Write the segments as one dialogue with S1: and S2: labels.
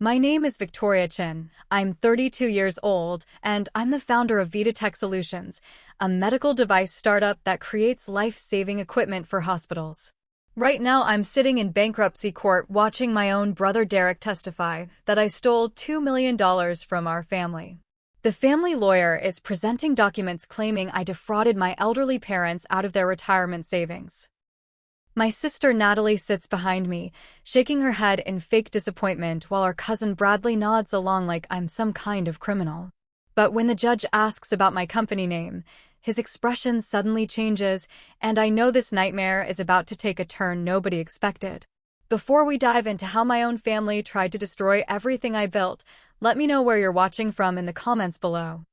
S1: My name is Victoria Chin. I'm 32 years old, and I'm the founder of VitaTech Solutions, a medical device startup that creates life-saving equipment for hospitals. Right now, I'm sitting in bankruptcy court watching my own brother Derek testify that I stole $2 million from our family. The family lawyer is presenting documents claiming I defrauded my elderly parents out of their retirement savings. My sister Natalie sits behind me, shaking her head in fake disappointment while our cousin Bradley nods along like I'm some kind of criminal. But when the judge asks about my company name, his expression suddenly changes, and I know this nightmare is about to take a turn nobody expected. Before we dive into how my own family tried to destroy everything I built, let me know where you're watching from in the comments below.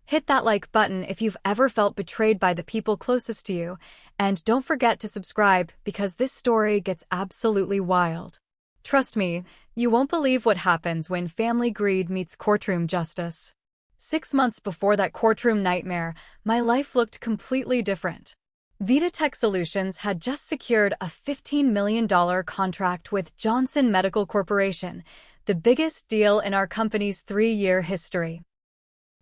S1: Hit that like button if you've ever felt betrayed by the people closest to you, and don't forget to subscribe because this story gets absolutely wild. Trust me, you won't believe what happens when family greed meets courtroom justice. 6 months before that courtroom nightmare, my life looked completely different. VitaTech Solutions had just secured a $15 million contract with Johnson Medical Corporation, the biggest deal in our company's 3-year history.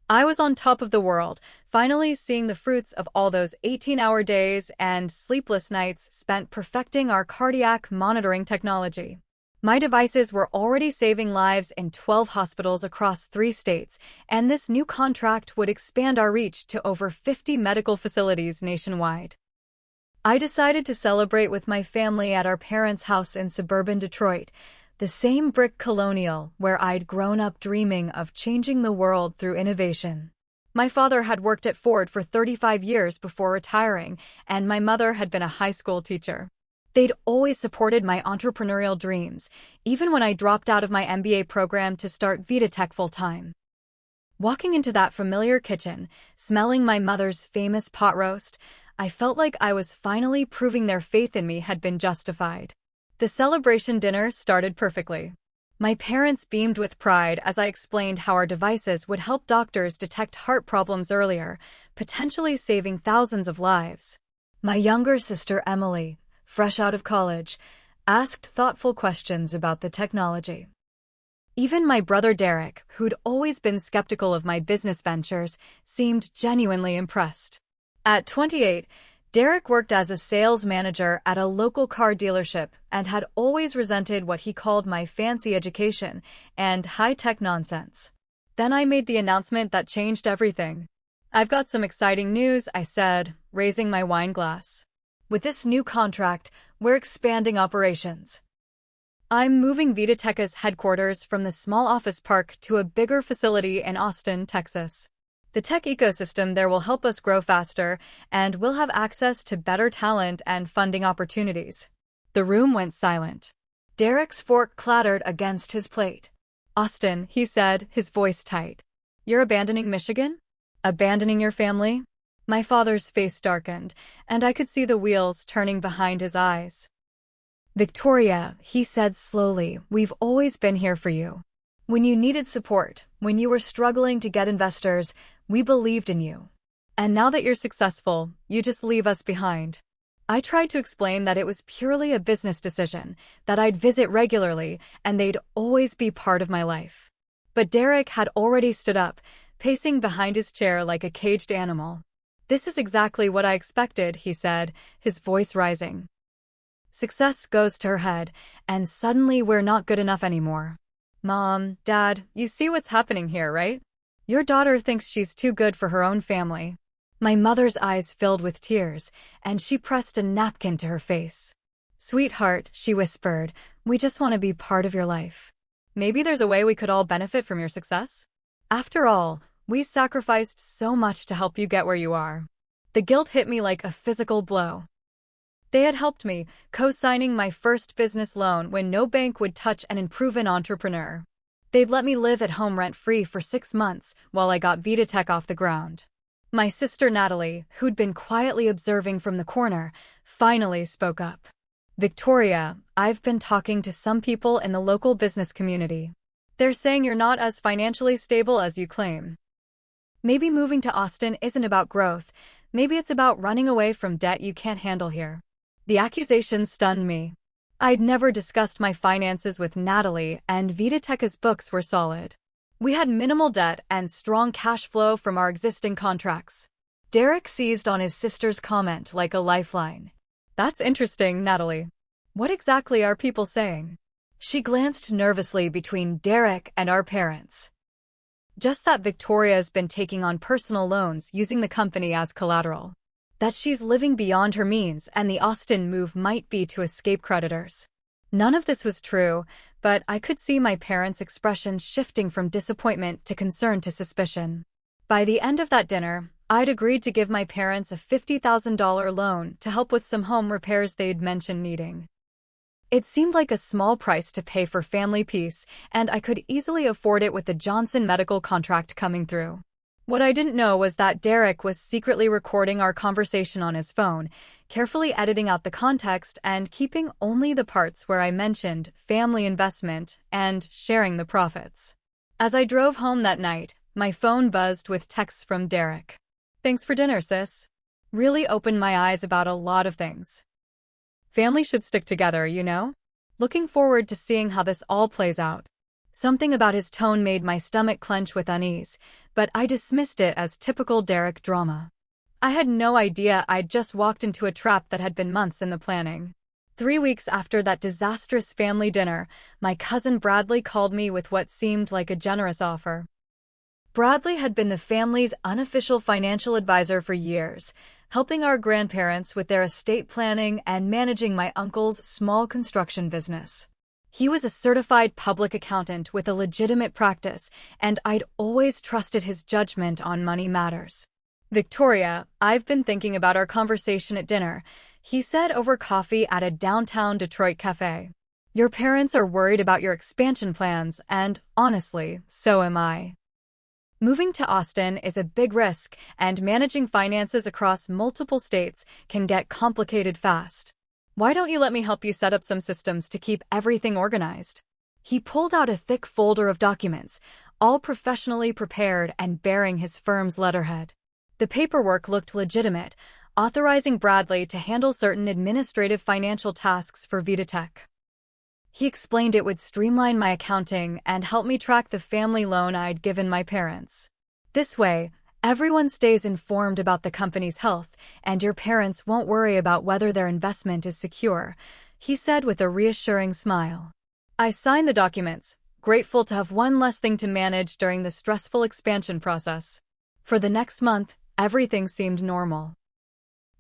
S1: I was on top of the world, finally seeing the fruits of all those 18-hour days and sleepless nights spent perfecting our cardiac monitoring technology. My devices were already saving lives in 12 hospitals across 3 states, and this new contract would expand our reach to over 50 medical facilities nationwide. I decided to celebrate with my family at our parents' house in suburban Detroit, the same brick colonial where I'd grown up dreaming of changing the world through innovation. My father had worked at Ford for 35 years before retiring, and my mother had been a high school teacher. They'd always supported my entrepreneurial dreams, even when I dropped out of my MBA program to start VitaTech full-time. Walking into that familiar kitchen, smelling my mother's famous pot roast, I felt like I was finally proving their faith in me had been justified. The celebration dinner started perfectly. My parents beamed with pride as I explained how our devices would help doctors detect heart problems earlier, potentially saving thousands of lives. My younger sister Emily, fresh out of college, asked thoughtful questions about the technology. Even my brother Derek, who'd always been skeptical of my business ventures, seemed genuinely impressed. At 28, Derek worked as a sales manager at a local car dealership and had always resented what he called my fancy education and high-tech nonsense. Then I made the announcement that changed everything. "I've got some exciting news," I said, raising my wine glass. "With this new contract, we're expanding operations. I'm moving VitaTech's headquarters from the small office park to a bigger facility in Austin, Texas. The tech ecosystem there will help us grow faster, and we'll have access to better talent and funding opportunities." The room went silent. Derek's fork clattered against his plate. "Austin," he said, his voice tight. "You're abandoning Michigan? Abandoning your family?" My father's face darkened, and I could see the wheels turning behind his eyes. "Victoria," he said slowly, "we've always been here for you. When you needed support, when you were struggling to get investors, we believed in you. And now that you're successful, you just leave us behind." I tried to explain that it was purely a business decision, that I'd visit regularly, and they'd always be part of my life. But Derek had already stood up, pacing behind his chair like a caged animal. "This is exactly what I expected," he said, his voice rising. "Success goes to her head, and suddenly we're not good enough anymore. Mom, Dad, you see what's happening here, right? Your daughter thinks she's too good for her own family." My mother's eyes filled with tears, and she pressed a napkin to her face. "Sweetheart," she whispered, "we just want to be part of your life. Maybe there's a way we could all benefit from your success? After all, we sacrificed so much to help you get where you are." The guilt hit me like a physical blow. They had helped me, co-signing my first business loan when no bank would touch an unproven entrepreneur. They'd let me live at home rent-free for 6 months while I got VitaTech off the ground. My sister Natalie, who'd been quietly observing from the corner, finally spoke up. "Victoria, I've been talking to some people in the local business community. They're saying you're not as financially stable as you claim. Maybe moving to Austin isn't about growth, maybe it's about running away from debt you can't handle here." The accusation stunned me. I'd never discussed my finances with Natalie, and Vitateca's books were solid. We had minimal debt and strong cash flow from our existing contracts. Derek seized on his sister's comment like a lifeline. That's interesting, Natalie. What exactly are people saying? She glanced nervously between Derek and our parents. Just that Victoria's been taking on personal loans using the company as collateral. That she's living beyond her means and the Austin move might be to escape creditors. None of this was true, but I could see my parents' expressions shifting from disappointment to concern to suspicion. By the end of that dinner, I'd agreed to give my parents a $50,000 loan to help with some home repairs they'd mentioned needing. It seemed like a small price to pay for family peace, and I could easily afford it with the Johnson medical contract coming through. What I didn't know was that Derek was secretly recording our conversation on his phone, carefully editing out the context and keeping only the parts where I mentioned family investment and sharing the profits. As I drove home that night, my phone buzzed with texts from Derek. "Thanks for dinner, sis. Really opened my eyes about a lot of things. Family should stick together, you know? Looking forward to seeing how this all plays out." Something about his tone made my stomach clench with unease, but I dismissed it as typical Derek drama. I had no idea I'd just walked into a trap that had been months in the planning. 3 weeks after that disastrous family dinner, my cousin Bradley called me with what seemed like a generous offer. Bradley had been the family's unofficial financial advisor for years, helping our grandparents with their estate planning and managing my uncle's small construction business. He was a certified public accountant with a legitimate practice, and I'd always trusted his judgment on money matters. "Victoria, I've been thinking about our conversation at dinner," he said over coffee at a downtown Detroit cafe. "Your parents are worried about your expansion plans, and honestly, so am I. Moving to Austin is a big risk, and managing finances across multiple states can get complicated fast. Why don't you let me help you set up some systems to keep everything organized?" He pulled out a thick folder of documents, all professionally prepared and bearing his firm's letterhead. The paperwork looked legitimate, authorizing Bradley to handle certain administrative financial tasks for Vitatech. He explained it would streamline my accounting and help me track the family loan I'd given my parents. "This way, everyone stays informed about the company's health, and your parents won't worry about whether their investment is secure," he said with a reassuring smile. I signed the documents, grateful to have one less thing to manage during the stressful expansion process. For the next month, everything seemed normal.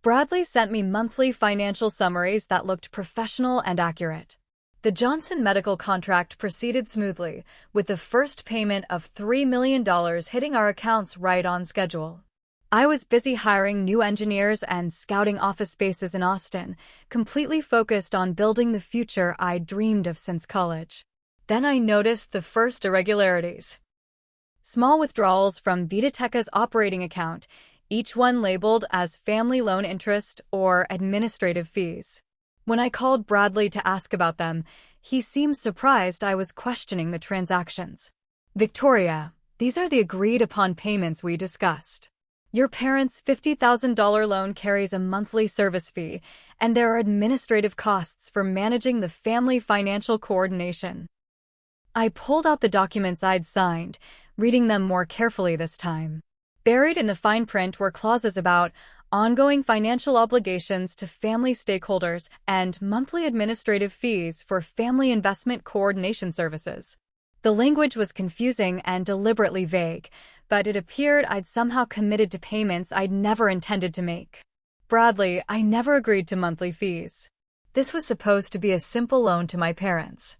S1: Bradley sent me monthly financial summaries that looked professional and accurate. The Johnson medical contract proceeded smoothly, with the first payment of $3 million hitting our accounts right on schedule. I was busy hiring new engineers and scouting office spaces in Austin, completely focused on building the future I'd dreamed of since college. Then I noticed the first irregularities. Small withdrawals from Vitateca's operating account, each one labeled as family loan interest or administrative fees. When I called Bradley to ask about them, he seemed surprised I was questioning the transactions. "Victoria, these are the agreed-upon payments we discussed. Your parents' $50,000 loan carries a monthly service fee, and there are administrative costs for managing the family financial coordination." I pulled out the documents I'd signed, reading them more carefully this time. Buried in the fine print were clauses about ongoing financial obligations to family stakeholders and monthly administrative fees for family investment coordination services. The language was confusing and deliberately vague, but it appeared I'd somehow committed to payments I'd never intended to make. "Bradley, I never agreed to monthly fees. This was supposed to be a simple loan to my parents."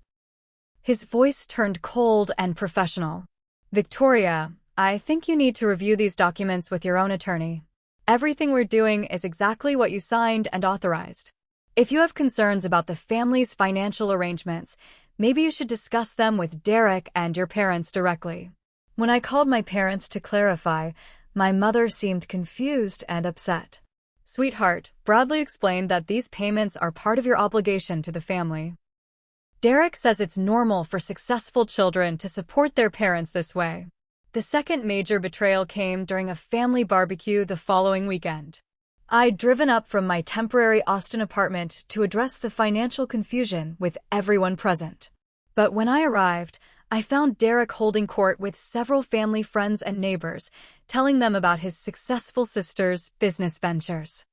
S1: His voice turned cold and professional. "Victoria, I think you need to review these documents with your own attorney. Everything we're doing is exactly what you signed and authorized. If you have concerns about the family's financial arrangements, maybe you should discuss them with Derek and your parents directly." When I called my parents to clarify, my mother seemed confused and upset. "Sweetheart," Bradley explained that these payments are part of your obligation to the family. Derek says it's normal for successful children to support their parents this way. The second major betrayal came during a family barbecue the following weekend. I'd driven up from my temporary Austin apartment to address the financial confusion with everyone present. But when I arrived, I found Derek holding court with several family friends and neighbors, telling them about his successful sister's business ventures.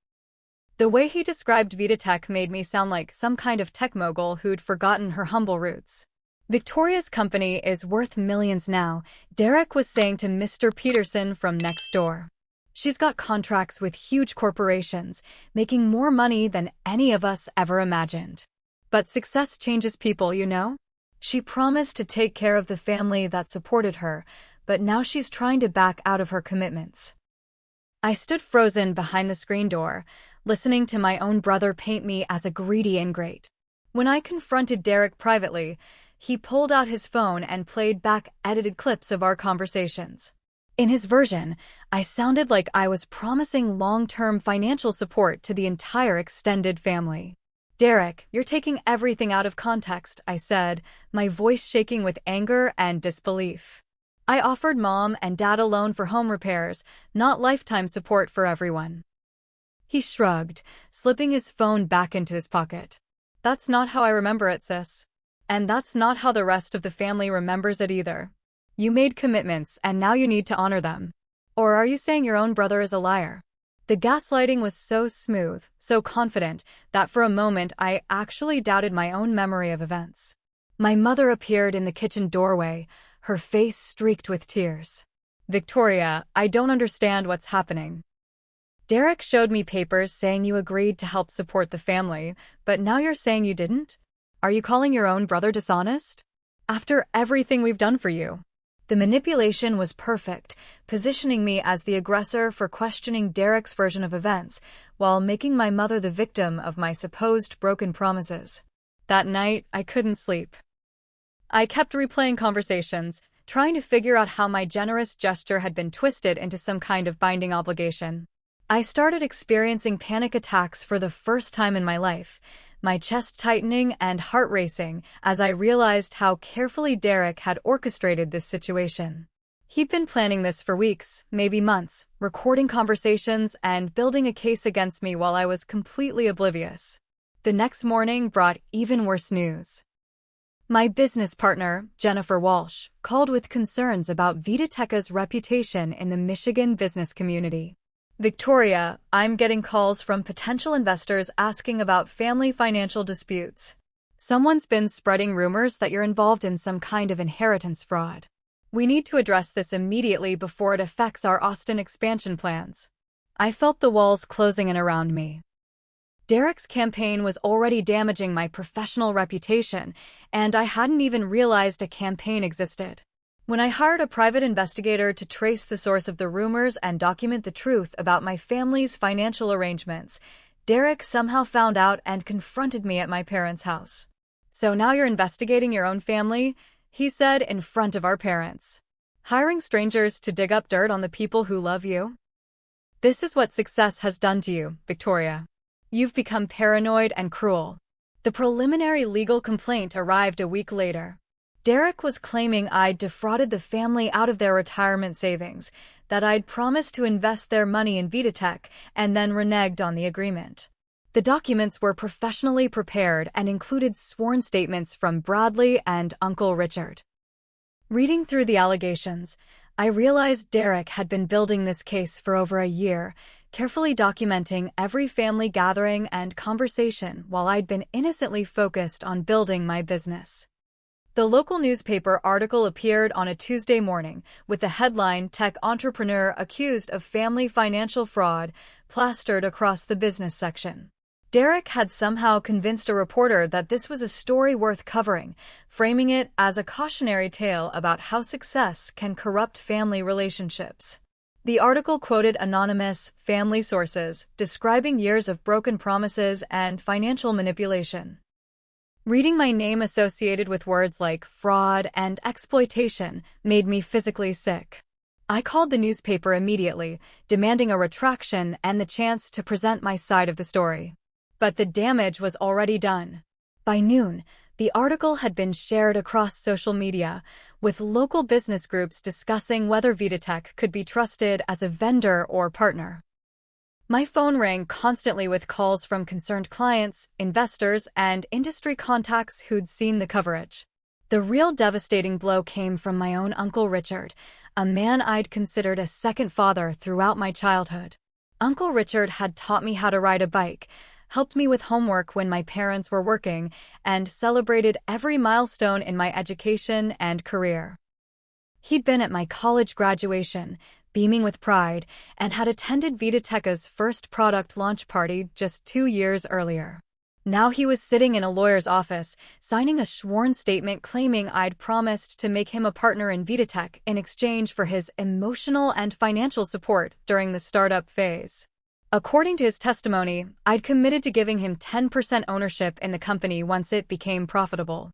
S1: The way he described VitaTech made me sound like some kind of tech mogul who'd forgotten her humble roots. Victoria's company is worth millions now, Derek was saying to Mr. Peterson from next door. She's got contracts with huge corporations, making more money than any of us ever imagined. But success changes people, you know? She promised to take care of the family that supported her, but now she's trying to back out of her commitments. I stood frozen behind the screen door, listening to my own brother paint me as a greedy ingrate. When I confronted Derek privately, he pulled out his phone and played back edited clips of our conversations. In his version, I sounded like I was promising long-term financial support to the entire extended family. "Derek, you're taking everything out of context," I said, my voice shaking with anger and disbelief. "I offered Mom and Dad a loan for home repairs, not lifetime support for everyone." He shrugged, slipping his phone back into his pocket. "That's not how I remember it, sis. And that's not how the rest of the family remembers it either. You made commitments, and now you need to honor them. Or are you saying your own brother is a liar?" The gaslighting was so smooth, so confident, that for a moment I actually doubted my own memory of events. My mother appeared in the kitchen doorway, her face streaked with tears. "Victoria, I don't understand what's happening. Derek showed me papers saying you agreed to help support the family, but now you're saying you didn't? Are you calling your own brother dishonest? After everything we've done for you?" The manipulation was perfect, positioning me as the aggressor for questioning Derek's version of events, while making my mother the victim of my supposed broken promises. That night, I couldn't sleep. I kept replaying conversations, trying to figure out how my generous gesture had been twisted into some kind of binding obligation. I started experiencing panic attacks for the first time in my life, my chest tightening and heart racing as I realized how carefully Derek had orchestrated this situation. He'd been planning this for weeks, maybe months, recording conversations and building a case against me while I was completely oblivious. The next morning brought even worse news. My business partner, Jennifer Walsh, called with concerns about VitaTech's reputation in the Michigan business community. "Victoria, I'm getting calls from potential investors asking about family financial disputes. Someone's been spreading rumors that you're involved in some kind of inheritance fraud. We need to address this immediately before it affects our Austin expansion plans." I felt the walls closing in around me. Derek's campaign was already damaging my professional reputation, and I hadn't even realized a campaign existed. When I hired a private investigator to trace the source of the rumors and document the truth about my family's financial arrangements, Derek somehow found out and confronted me at my parents' house. "So now you're investigating your own family?" he said in front of our parents. "Hiring strangers to dig up dirt on the people who love you? This is what success has done to you, Victoria. You've become paranoid and cruel." The preliminary legal complaint arrived a week later. Derek was claiming I'd defrauded the family out of their retirement savings, that I'd promised to invest their money in VitaTech, and then reneged on the agreement. The documents were professionally prepared and included sworn statements from Bradley and Uncle Richard. Reading through the allegations, I realized Derek had been building this case for over a year, carefully documenting every family gathering and conversation while I'd been innocently focused on building my business. The local newspaper article appeared on a Tuesday morning with the headline "Tech Entrepreneur Accused of Family Financial Fraud" plastered across the business section. Derek had somehow convinced a reporter that this was a story worth covering, framing it as a cautionary tale about how success can corrupt family relationships. The article quoted anonymous family sources, describing years of broken promises and financial manipulation. Reading my name associated with words like fraud and exploitation made me physically sick. I called the newspaper immediately, demanding a retraction and the chance to present my side of the story. But the damage was already done. By noon, the article had been shared across social media, with local business groups discussing whether VitaTech could be trusted as a vendor or partner. My phone rang constantly with calls from concerned clients, investors, and industry contacts who'd seen the coverage. The real devastating blow came from my own Uncle Richard, a man I'd considered a second father throughout my childhood. Uncle Richard had taught me how to ride a bike, helped me with homework when my parents were working, and celebrated every milestone in my education and career. He'd been at my college graduation, beaming with pride, and had attended Vitateca's first product launch party just 2 years earlier. Now he was sitting in a lawyer's office, signing a sworn statement claiming I'd promised to make him a partner in Vitatech in exchange for his emotional and financial support during the startup phase. According to his testimony, I'd committed to giving him 10% ownership in the company once it became profitable.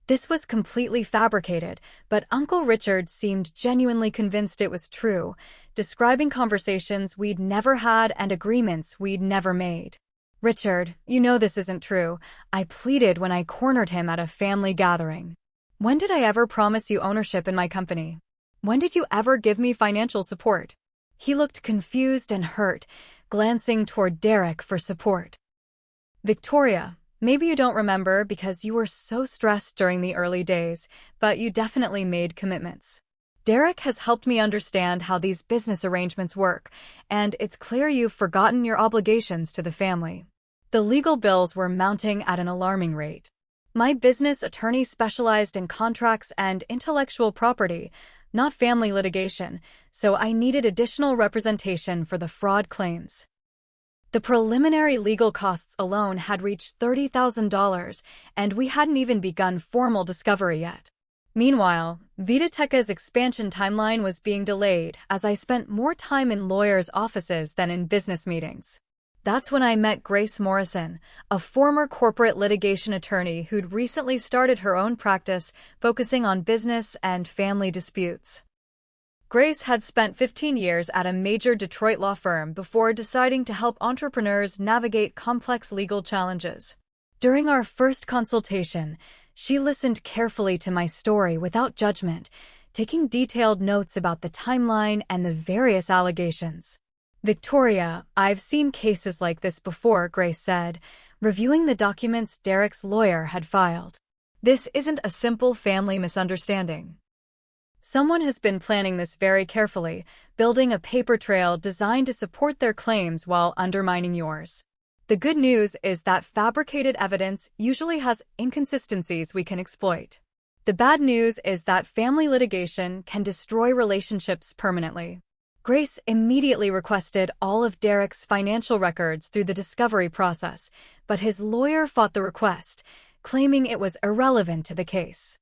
S1: This was completely fabricated, but Uncle Richard seemed genuinely convinced it was true, describing conversations we'd never had and agreements we'd never made. "Richard, you know this isn't true," I pleaded when I cornered him at a family gathering. "When did I ever promise you ownership in my company? When did you ever give me financial support?" He looked confused and hurt, glancing toward Derek for support. "Victoria, maybe you don't remember because you were so stressed during the early days, but you definitely made commitments. Derek has helped me understand how these business arrangements work, and it's clear you've forgotten your obligations to the family." The legal bills were mounting at an alarming rate. My business attorney specialized in contracts and intellectual property, not family litigation, so I needed additional representation for the fraud claims. The preliminary legal costs alone had reached $30,000, and we hadn't even begun formal discovery yet. Meanwhile, Vitateca's expansion timeline was being delayed as I spent more time in lawyers' offices than in business meetings. That's when I met Grace Morrison, a former corporate litigation attorney who'd recently started her own practice focusing on business and family disputes. Grace had spent 15 years at a major Detroit law firm before deciding to help entrepreneurs navigate complex legal challenges. During our first consultation, she listened carefully to my story without judgment, taking detailed notes about the timeline and the various allegations. "Victoria, I've seen cases like this before," Grace said, reviewing the documents Derek's lawyer had filed. "This isn't a simple family misunderstanding. Someone has been planning this very carefully, building a paper trail designed to support their claims while undermining yours. The good news is that fabricated evidence usually has inconsistencies we can exploit. The bad news is that family litigation can destroy relationships permanently." Grace immediately requested all of Derek's financial records through the discovery process, but his lawyer fought the request, claiming it was irrelevant to the case.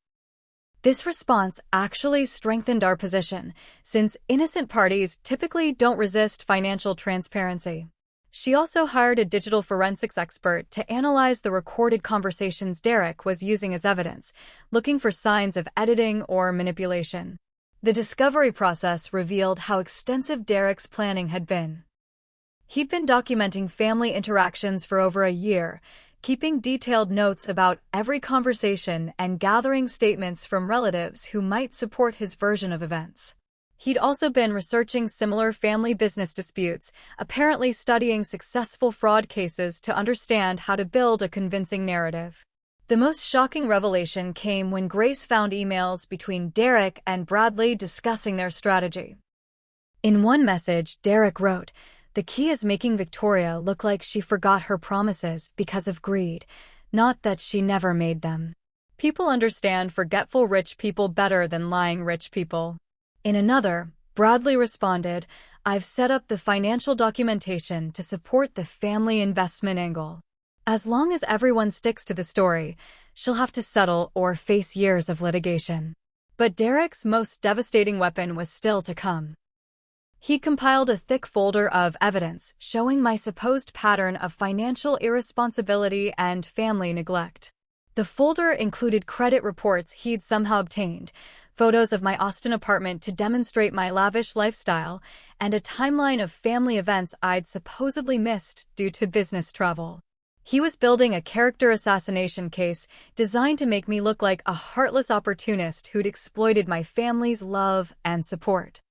S1: This response actually strengthened our position, since innocent parties typically don't resist financial transparency. She also hired a digital forensics expert to analyze the recorded conversations Derek was using as evidence, looking for signs of editing or manipulation. The discovery process revealed how extensive Derek's planning had been. He'd been documenting family interactions for over a year, keeping detailed notes about every conversation and gathering statements from relatives who might support his version of events. He'd also been researching similar family business disputes, apparently studying successful fraud cases to understand how to build a convincing narrative. The most shocking revelation came when Grace found emails between Derek and Bradley discussing their strategy. In one message, Derek wrote, "The key is making Victoria look like she forgot her promises because of greed, not that she never made them. People understand forgetful rich people better than lying rich people." In another, Bradley responded, "I've set up the financial documentation to support the family investment angle. As long as everyone sticks to the story, she'll have to settle or face years of litigation." But Derek's most devastating weapon was still to come. He compiled a thick folder of evidence showing my supposed pattern of financial irresponsibility and family neglect. The folder included credit reports he'd somehow obtained, photos of my Austin apartment to demonstrate my lavish lifestyle, and a timeline of family events I'd supposedly missed due to business travel. He was building a character assassination case designed to make me look like a heartless opportunist who'd exploited my family's love and support.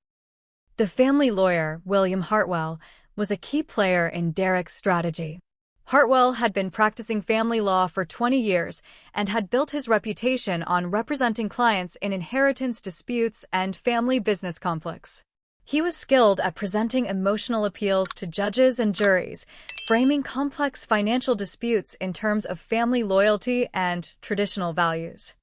S1: The family lawyer, William Hartwell, was a key player in Derek's strategy. Hartwell had been practicing family law for 20 years and had built his reputation on representing clients in inheritance disputes and family business conflicts. He was skilled at presenting emotional appeals to judges and juries, framing complex financial disputes in terms of family loyalty and traditional values.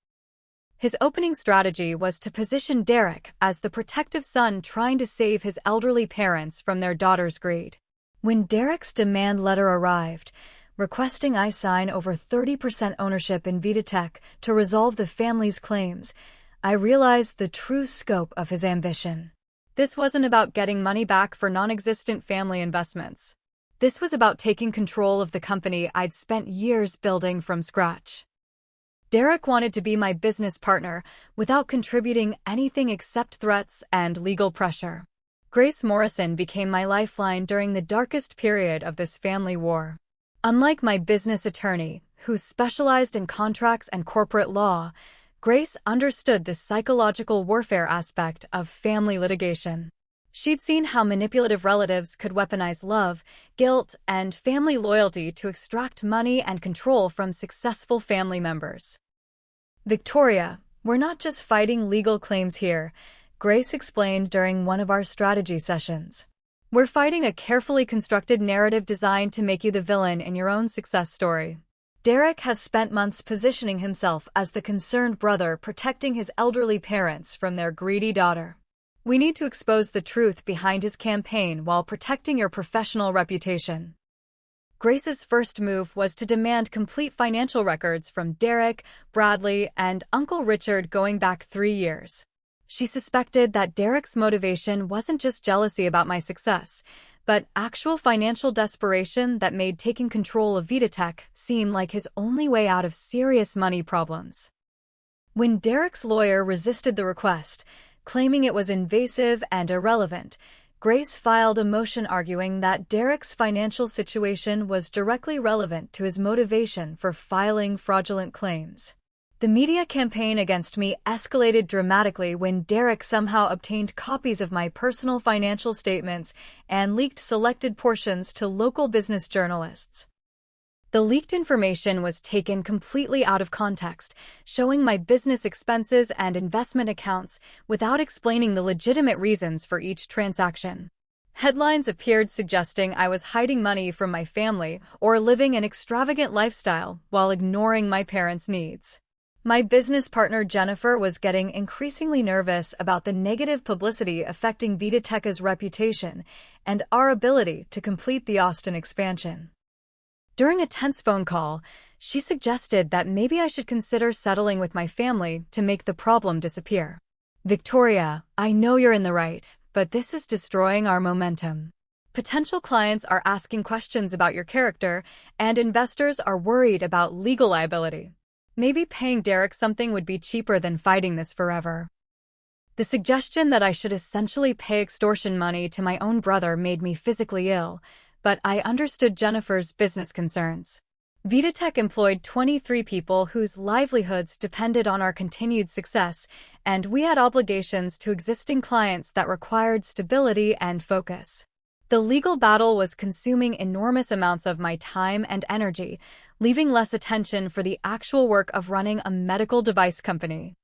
S1: His opening strategy was to position Derek as the protective son trying to save his elderly parents from their daughter's greed. When Derek's demand letter arrived, requesting I sign over 30% ownership in VitaTech to resolve the family's claims, I realized the true scope of his ambition. This wasn't about getting money back for non-existent family investments. This was about taking control of the company I'd spent years building from scratch. Derek wanted to be my business partner without contributing anything except threats and legal pressure. Grace Morrison became my lifeline during the darkest period of this family war. Unlike my business attorney, who specialized in contracts and corporate law, Grace understood the psychological warfare aspect of family litigation. She'd seen how manipulative relatives could weaponize love, guilt, and family loyalty to extract money and control from successful family members. "Victoria, we're not just fighting legal claims here," Grace explained during one of our strategy sessions. "We're fighting a carefully constructed narrative designed to make you the villain in your own success story." Derek has spent months positioning himself as the concerned brother protecting his elderly parents from their greedy daughter. We need to expose the truth behind his campaign while protecting your professional reputation. Grace's first move was to demand complete financial records from Derek, Bradley, and Uncle Richard going back 3 years. She suspected that Derek's motivation wasn't just jealousy about my success, but actual financial desperation that made taking control of VitaTech seem like his only way out of serious money problems. When Derek's lawyer resisted the request, claiming it was invasive and irrelevant, Grace filed a motion arguing that Derek's financial situation was directly relevant to his motivation for filing fraudulent claims. The media campaign against me escalated dramatically when Derek somehow obtained copies of my personal financial statements and leaked selected portions to local business journalists. The leaked information was taken completely out of context, showing my business expenses and investment accounts without explaining the legitimate reasons for each transaction. Headlines appeared suggesting I was hiding money from my family or living an extravagant lifestyle while ignoring my parents' needs. My business partner Jennifer was getting increasingly nervous about the negative publicity affecting VitaTech's reputation and our ability to complete the Austin expansion. During a tense phone call, she suggested that maybe I should consider settling with my family to make the problem disappear. "Victoria, I know you're in the right, but this is destroying our momentum. Potential clients are asking questions about your character, and investors are worried about legal liability. Maybe paying Derek something would be cheaper than fighting this forever." The suggestion that I should essentially pay extortion money to my own brother made me physically ill, but I understood Jennifer's business concerns. VitaTech employed 23 people whose livelihoods depended on our continued success, and we had obligations to existing clients that required stability and focus. The legal battle was consuming enormous amounts of my time and energy, leaving less attention for the actual work of running a medical device company.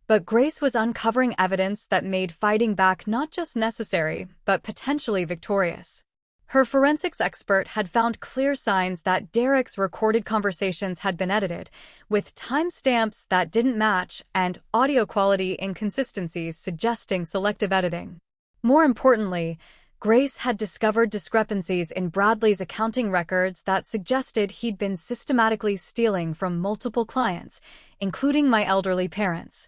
S1: But Grace was uncovering evidence that made fighting back not just necessary, but potentially victorious. Her forensics expert had found clear signs that Derek's recorded conversations had been edited, with timestamps that didn't match and audio quality inconsistencies suggesting selective editing. More importantly, Grace had discovered discrepancies in Bradley's accounting records that suggested he'd been systematically stealing from multiple clients, including my elderly parents.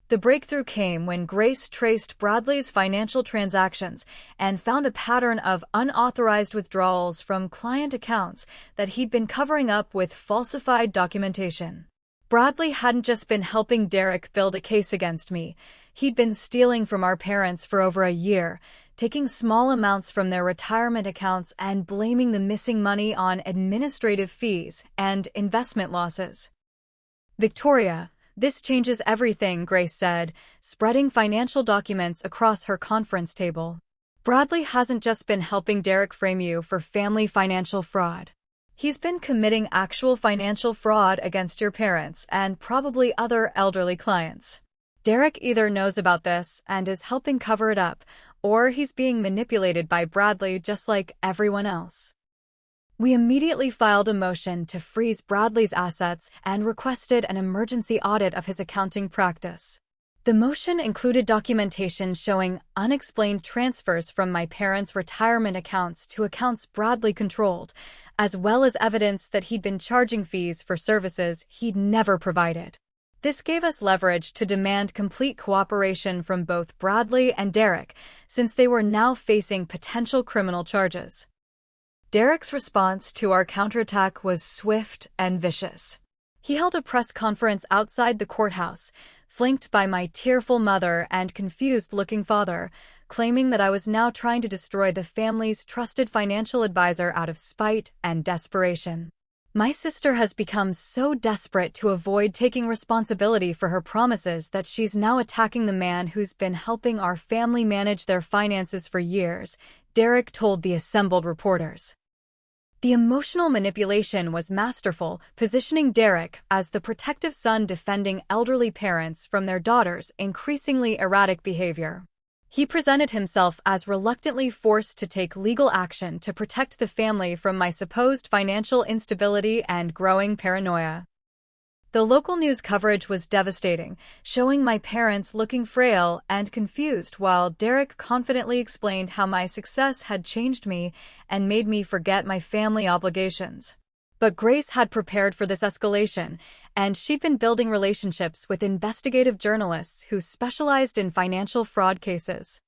S1: The breakthrough came when Grace traced Bradley's financial transactions and found a pattern of unauthorized withdrawals from client accounts that he'd been covering up with falsified documentation. Bradley hadn't just been helping Derek build a case against me. He'd been stealing from our parents for over a year, taking small amounts from their retirement accounts and blaming the missing money on administrative fees and investment losses. "Victoria, this changes everything," Grace said, spreading financial documents across her conference table. Bradley hasn't just been helping Derek frame you for family financial fraud. He's been committing actual financial fraud against your parents and probably other elderly clients. Derek either knows about this and is helping cover it up, or he's being manipulated by Bradley just like everyone else. We immediately filed a motion to freeze Bradley's assets and requested an emergency audit of his accounting practice. The motion included documentation showing unexplained transfers from my parents' retirement accounts to accounts Bradley controlled, as well as evidence that he'd been charging fees for services he'd never provided. This gave us leverage to demand complete cooperation from both Bradley and Derek, since they were now facing potential criminal charges. Derek's response to our counterattack was swift and vicious. He held a press conference outside the courthouse, flanked by my tearful mother and confused-looking father, claiming that I was now trying to destroy the family's trusted financial advisor out of spite and desperation. My sister has become so desperate to avoid taking responsibility for her promises that she's now attacking the man who's been helping our family manage their finances for years, Derek told the assembled reporters. The emotional manipulation was masterful, positioning Derek as the protective son defending elderly parents from their daughter's increasingly erratic behavior. He presented himself as reluctantly forced to take legal action to protect the family from my supposed financial instability and growing paranoia. The local news coverage was devastating, showing my parents looking frail and confused while Derek confidently explained how my success had changed me and made me forget my family obligations. But Grace had prepared for this escalation, and she'd been building relationships with investigative journalists who specialized in financial fraud cases.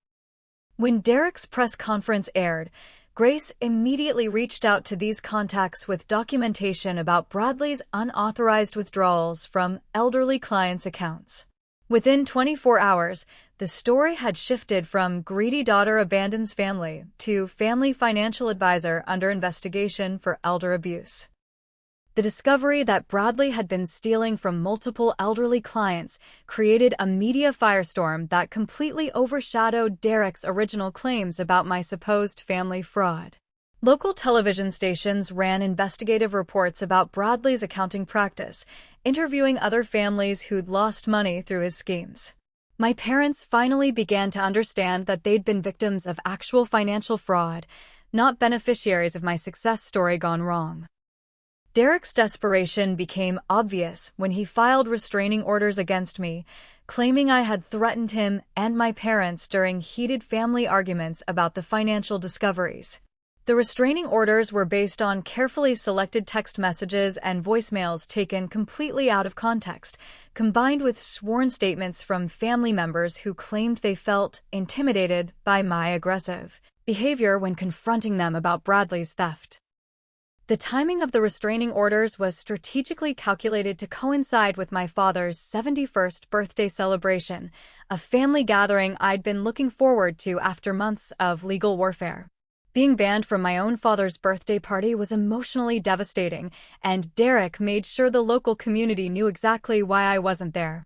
S1: When Derek's press conference aired, Grace immediately reached out to these contacts with documentation about Bradley's unauthorized withdrawals from elderly clients' accounts. Within 24 hours, the story had shifted from greedy daughter abandons family to family financial advisor under investigation for elder abuse. The discovery that Bradley had been stealing from multiple elderly clients created a media firestorm that completely overshadowed Derek's original claims about my supposed family fraud. Local television stations ran investigative reports about Bradley's accounting practice, interviewing other families who'd lost money through his schemes. My parents finally began to understand that they'd been victims of actual financial fraud, not beneficiaries of my success story gone wrong. Derek's desperation became obvious when he filed restraining orders against me, claiming I had threatened him and my parents during heated family arguments about the financial discoveries. The restraining orders were based on carefully selected text messages and voicemails taken completely out of context, combined with sworn statements from family members who claimed they felt intimidated by my aggressive behavior when confronting them about Bradley's theft. The timing of the restraining orders was strategically calculated to coincide with my father's 71st birthday celebration, a family gathering I'd been looking forward to after months of legal warfare. Being banned from my own father's birthday party was emotionally devastating, and Derek made sure the local community knew exactly why I wasn't there.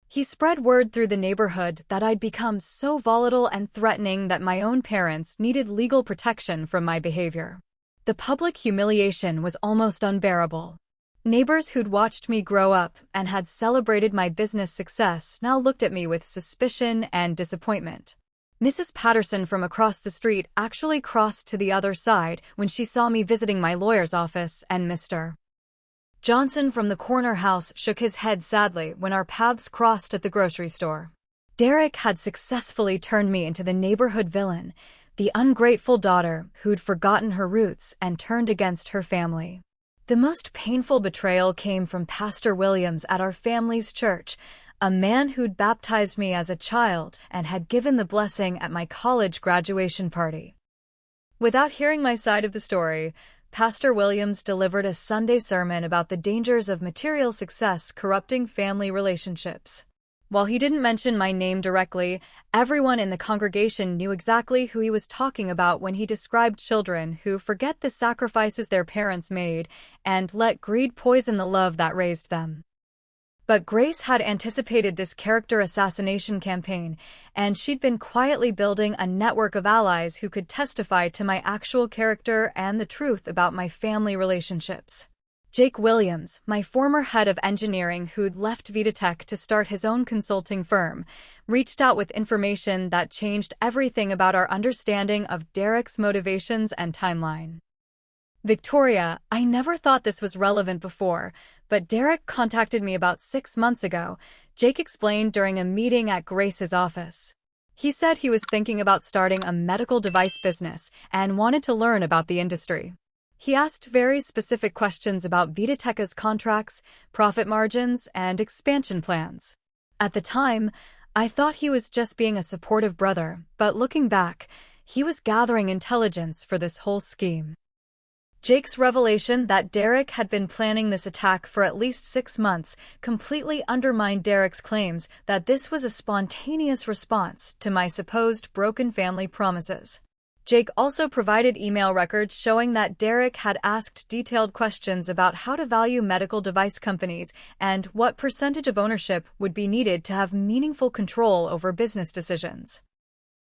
S1: He spread word through the neighborhood that I'd become so volatile and threatening that my own parents needed legal protection from my behavior. The public humiliation was almost unbearable. Neighbors who'd watched me grow up and had celebrated my business success now looked at me with suspicion and disappointment. Mrs. Patterson from across the street actually crossed to the other side when she saw me visiting my lawyer's office, and Mr. Johnson from the corner house shook his head sadly when our paths crossed at the grocery store. Derek had successfully turned me into the neighborhood villain, the ungrateful daughter who'd forgotten her roots and turned against her family. The most painful betrayal came from Pastor Williams at our family's church, a man who'd baptized me as a child and had given the blessing at my college graduation party. Without hearing my side of the story, Pastor Williams delivered a Sunday sermon about the dangers of material success corrupting family relationships. While he didn't mention my name directly, everyone in the congregation knew exactly who he was talking about when he described children who forget the sacrifices their parents made and let greed poison the love that raised them. But Grace had anticipated this character assassination campaign, and she'd been quietly building a network of allies who could testify to my actual character and the truth about my family relationships. Jake Williams, my former head of engineering who'd left VitaTech to start his own consulting firm, reached out with information that changed everything about our understanding of Derek's motivations and timeline. Victoria, I never thought this was relevant before, but Derek contacted me about 6 months ago, Jake explained during a meeting at Grace's office. He said he was thinking about starting a medical device business and wanted to learn about the industry. He asked very specific questions about VitaTech's contracts, profit margins, and expansion plans. At the time, I thought he was just being a supportive brother, but looking back, he was gathering intelligence for this whole scheme. Jake's revelation that Derek had been planning this attack for at least 6 months completely undermined Derek's claims that this was a spontaneous response to my supposed broken family promises. Jake also provided email records showing that Derek had asked detailed questions about how to value medical device companies and what percentage of ownership would be needed to have meaningful control over business decisions.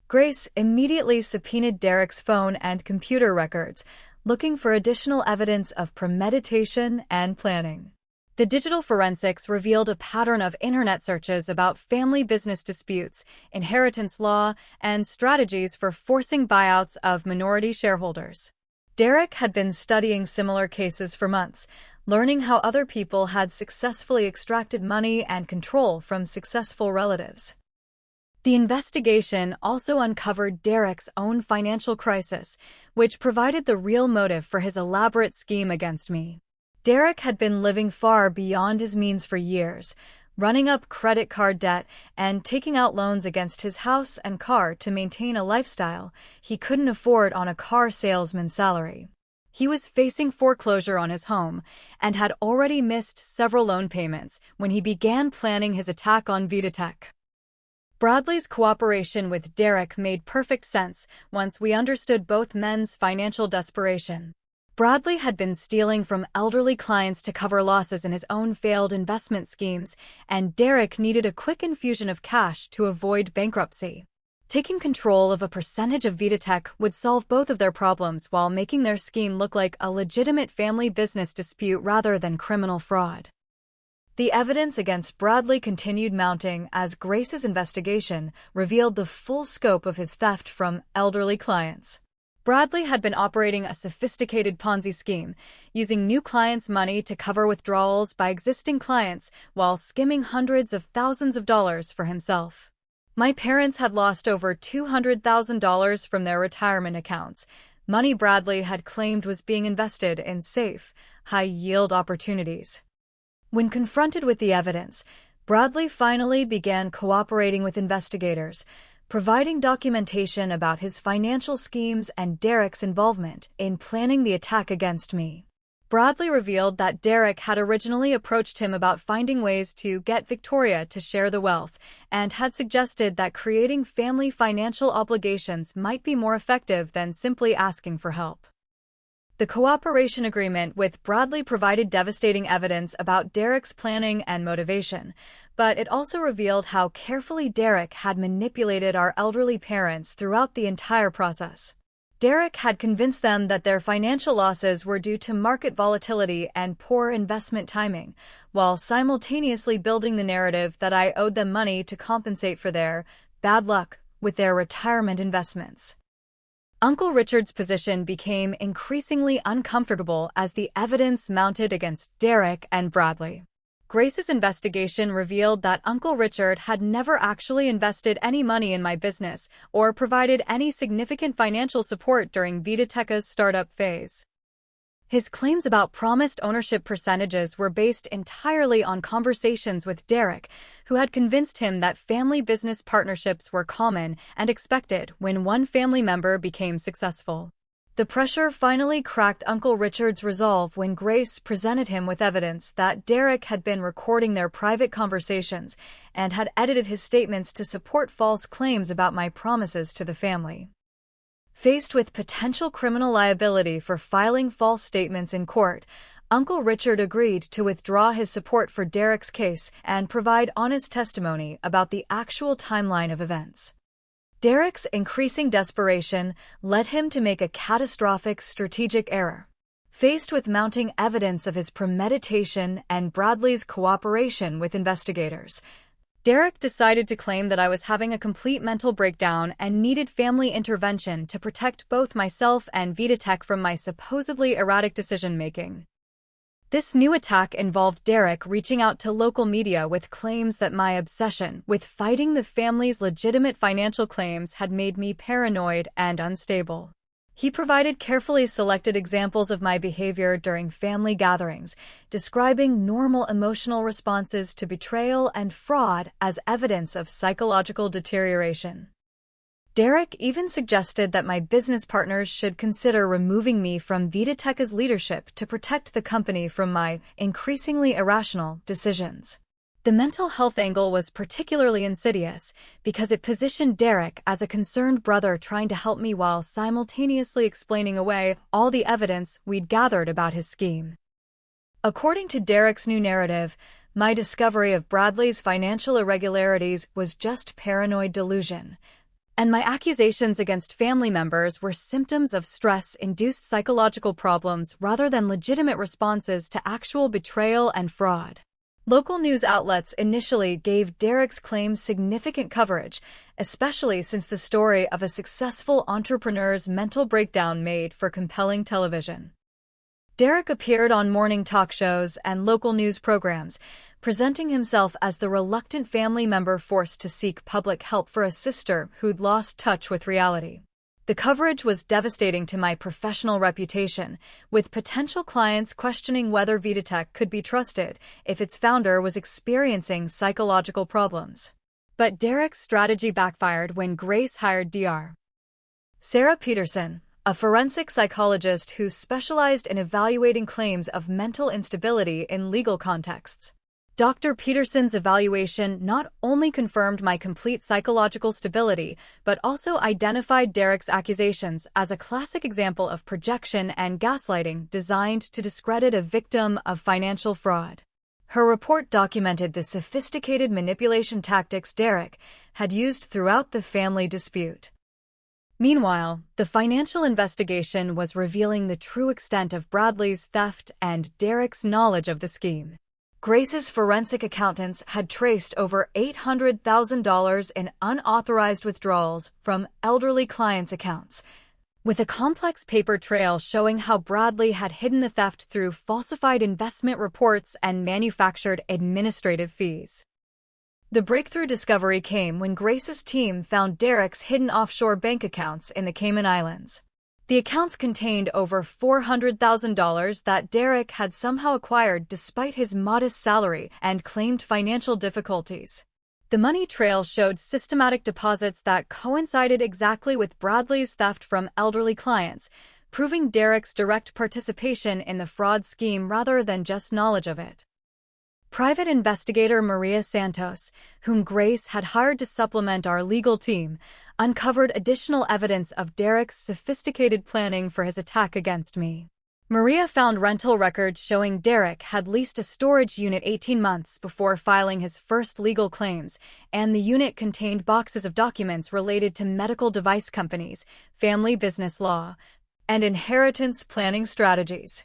S1: Grace immediately subpoenaed Derek's phone and computer records, looking for additional evidence of premeditation and planning. The digital forensics revealed a pattern of internet searches about family business disputes, inheritance law, and strategies for forcing buyouts of minority shareholders. Derek had been studying similar cases for months, learning how other people had successfully extracted money and control from successful relatives. The investigation also uncovered Derek's own financial crisis, which provided the real motive for his elaborate scheme against me. Derek had been living far beyond his means for years, running up credit card debt and taking out loans against his house and car to maintain a lifestyle he couldn't afford on a car salesman's salary. He was facing foreclosure on his home and had already missed several loan payments when he began planning his attack on VitaTech. Bradley's cooperation with Derek made perfect sense once we understood both men's financial desperation. Bradley had been stealing from elderly clients to cover losses in his own failed investment schemes, and Derek needed a quick infusion of cash to avoid bankruptcy. Taking control of a percentage of VitaTech would solve both of their problems while making their scheme look like a legitimate family business dispute rather than criminal fraud. The evidence against Bradley continued mounting as Grace's investigation revealed the full scope of his theft from elderly clients. Bradley had been operating a sophisticated Ponzi scheme, using new clients' money to cover withdrawals by existing clients while skimming hundreds of thousands of dollars for himself. My parents had lost over $200,000 from their retirement accounts, money Bradley had claimed was being invested in safe, high-yield opportunities. When confronted with the evidence, Bradley finally began cooperating with investigators, providing documentation about his financial schemes and Derek's involvement in planning the attack against me. Bradley revealed that Derek had originally approached him about finding ways to get Victoria to share the wealth and had suggested that creating family financial obligations might be more effective than simply asking for help. The cooperation agreement with Bradley provided devastating evidence about Derek's planning and motivation, but it also revealed how carefully Derek had manipulated our elderly parents throughout the entire process. Derek had convinced them that their financial losses were due to market volatility and poor investment timing, while simultaneously building the narrative that I owed them money to compensate for their bad luck with their retirement investments. Uncle Richard's position became increasingly uncomfortable as the evidence mounted against Derek and Bradley. Grace's investigation revealed that Uncle Richard had never actually invested any money in my business or provided any significant financial support during VitaTech's startup phase. His claims about promised ownership percentages were based entirely on conversations with Derek, who had convinced him that family business partnerships were common and expected when one family member became successful. The pressure finally cracked Uncle Richard's resolve when Grace presented him with evidence that Derek had been recording their private conversations and had edited his statements to support false claims about my promises to the family. Faced with potential criminal liability for filing false statements in court, Uncle Richard agreed to withdraw his support for Derek's case and provide honest testimony about the actual timeline of events. Derek's increasing desperation led him to make a catastrophic strategic error. Faced with mounting evidence of his premeditation and Bradley's cooperation with investigators, Derek decided to claim that I was having a complete mental breakdown and needed family intervention to protect both myself and VitaTech from my supposedly erratic decision-making. This new attack involved Derek reaching out to local media with claims that my obsession with fighting the family's legitimate financial claims had made me paranoid and unstable. He provided carefully selected examples of my behavior during family gatherings, describing normal emotional responses to betrayal and fraud as evidence of psychological deterioration. Derek even suggested that my business partners should consider removing me from VitaTech's leadership to protect the company from my increasingly irrational decisions. The mental health angle was particularly insidious because it positioned Derek as a concerned brother trying to help me while simultaneously explaining away all the evidence we'd gathered about his scheme. According to Derek's new narrative, my discovery of Bradley's financial irregularities was just paranoid delusion, and my accusations against family members were symptoms of stress-induced psychological problems rather than legitimate responses to actual betrayal and fraud. Local news outlets initially gave Derek's claims significant coverage, especially since the story of a successful entrepreneur's mental breakdown made for compelling television. Derek appeared on morning talk shows and local news programs, presenting himself as the reluctant family member forced to seek public help for a sister who'd lost touch with reality. The coverage was devastating to my professional reputation, with potential clients questioning whether VitaTech could be trusted if its founder was experiencing psychological problems. But Derek's strategy backfired when Grace hired Dr. Sarah Peterson, a forensic psychologist who specialized in evaluating claims of mental instability in legal contexts. Dr. Peterson's evaluation not only confirmed my complete psychological stability, but also identified Derek's accusations as a classic example of projection and gaslighting designed to discredit a victim of financial fraud. Her report documented the sophisticated manipulation tactics Derek had used throughout the family dispute. Meanwhile, the financial investigation was revealing the true extent of Bradley's theft and Derek's knowledge of the scheme. Grace's forensic accountants had traced over $800,000 in unauthorized withdrawals from elderly clients' accounts, with a complex paper trail showing how Bradley had hidden the theft through falsified investment reports and manufactured administrative fees. The breakthrough discovery came when Grace's team found Derek's hidden offshore bank accounts in the Cayman Islands. The accounts contained over $400,000 that Derek had somehow acquired despite his modest salary and claimed financial difficulties. The money trail showed systematic deposits that coincided exactly with Bradley's theft from elderly clients, proving Derek's direct participation in the fraud scheme rather than just knowledge of it. Private investigator Maria Santos, whom Grace had hired to supplement our legal team, uncovered additional evidence of Derek's sophisticated planning for his attack against me. Maria found rental records showing Derek had leased a storage unit 18 months before filing his first legal claims, and the unit contained boxes of documents related to medical device companies, family business law, and inheritance planning strategies.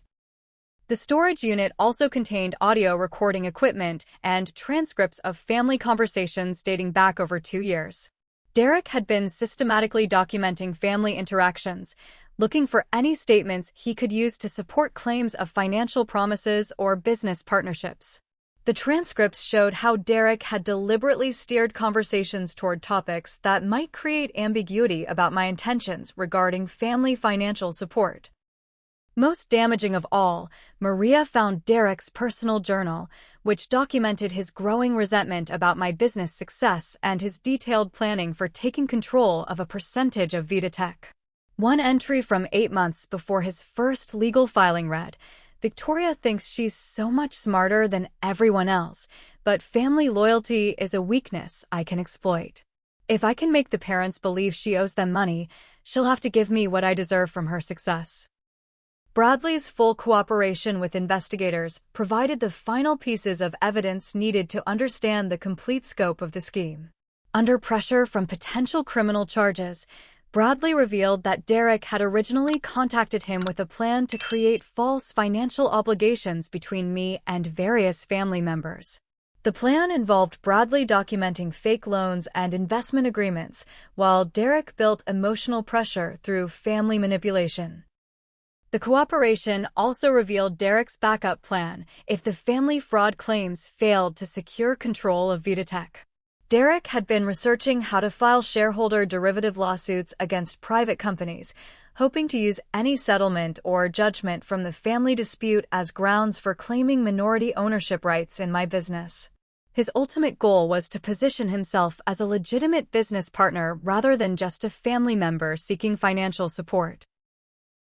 S1: The storage unit also contained audio recording equipment and transcripts of family conversations dating back over 2 years. Derek had been systematically documenting family interactions, looking for any statements he could use to support claims of financial promises or business partnerships. The transcripts showed how Derek had deliberately steered conversations toward topics that might create ambiguity about my intentions regarding family financial support. Most damaging of all, Maria found Derek's personal journal, which documented his growing resentment about my business success and his detailed planning for taking control of a percentage of VitaTech. One entry from 8 months before his first legal filing read, "Victoria thinks she's so much smarter than everyone else, but family loyalty is a weakness I can exploit. If I can make the parents believe she owes them money, she'll have to give me what I deserve from her success." Bradley's full cooperation with investigators provided the final pieces of evidence needed to understand the complete scope of the scheme. Under pressure from potential criminal charges, Bradley revealed that Derek had originally contacted him with a plan to create false financial obligations between me and various family members. The plan involved Bradley documenting fake loans and investment agreements, while Derek built emotional pressure through family manipulation. The cooperation also revealed Derek's backup plan if the family fraud claims failed to secure control of VitaTech. Derek had been researching how to file shareholder derivative lawsuits against private companies, hoping to use any settlement or judgment from the family dispute as grounds for claiming minority ownership rights in my business. His ultimate goal was to position himself as a legitimate business partner rather than just a family member seeking financial support.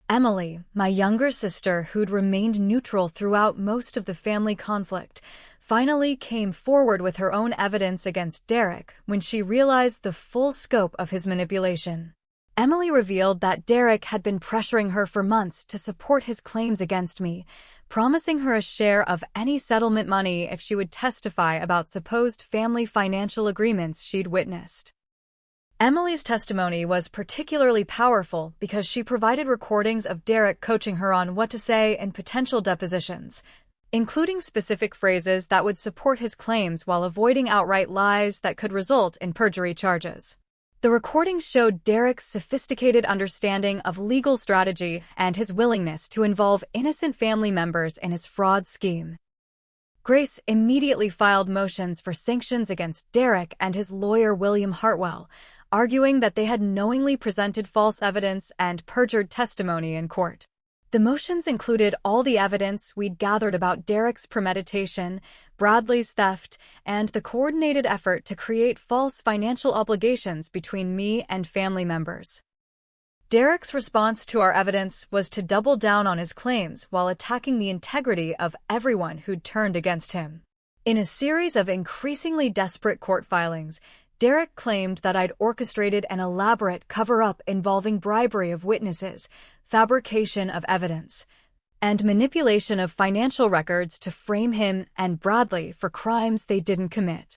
S1: Emily, my younger sister who'd remained neutral throughout most of the family conflict, finally came forward with her own evidence against Derek when she realized the full scope of his manipulation. Emily revealed that Derek had been pressuring her for months to support his claims against me, promising her a share of any settlement money if she would testify about supposed family financial agreements she'd witnessed. Emily's testimony was particularly powerful because she provided recordings of Derek coaching her on what to say in potential depositions, including specific phrases that would support his claims while avoiding outright lies that could result in perjury charges. The recording showed Derek's sophisticated understanding of legal strategy and his willingness to involve innocent family members in his fraud scheme. Grace immediately filed motions for sanctions against Derek and his lawyer William Hartwell, arguing that they had knowingly presented false evidence and perjured testimony in court. The motions included all the evidence we'd gathered about Derek's premeditation, Bradley's theft, and the coordinated effort to create false financial obligations between me and family members. Derek's response to our evidence was to double down on his claims while attacking the integrity of everyone who'd turned against him. In a series of increasingly desperate court filings, Derek claimed that I'd orchestrated an elaborate cover-up involving bribery of witnesses, fabrication of evidence, and manipulation of financial records to frame him and Bradley for crimes they didn't commit.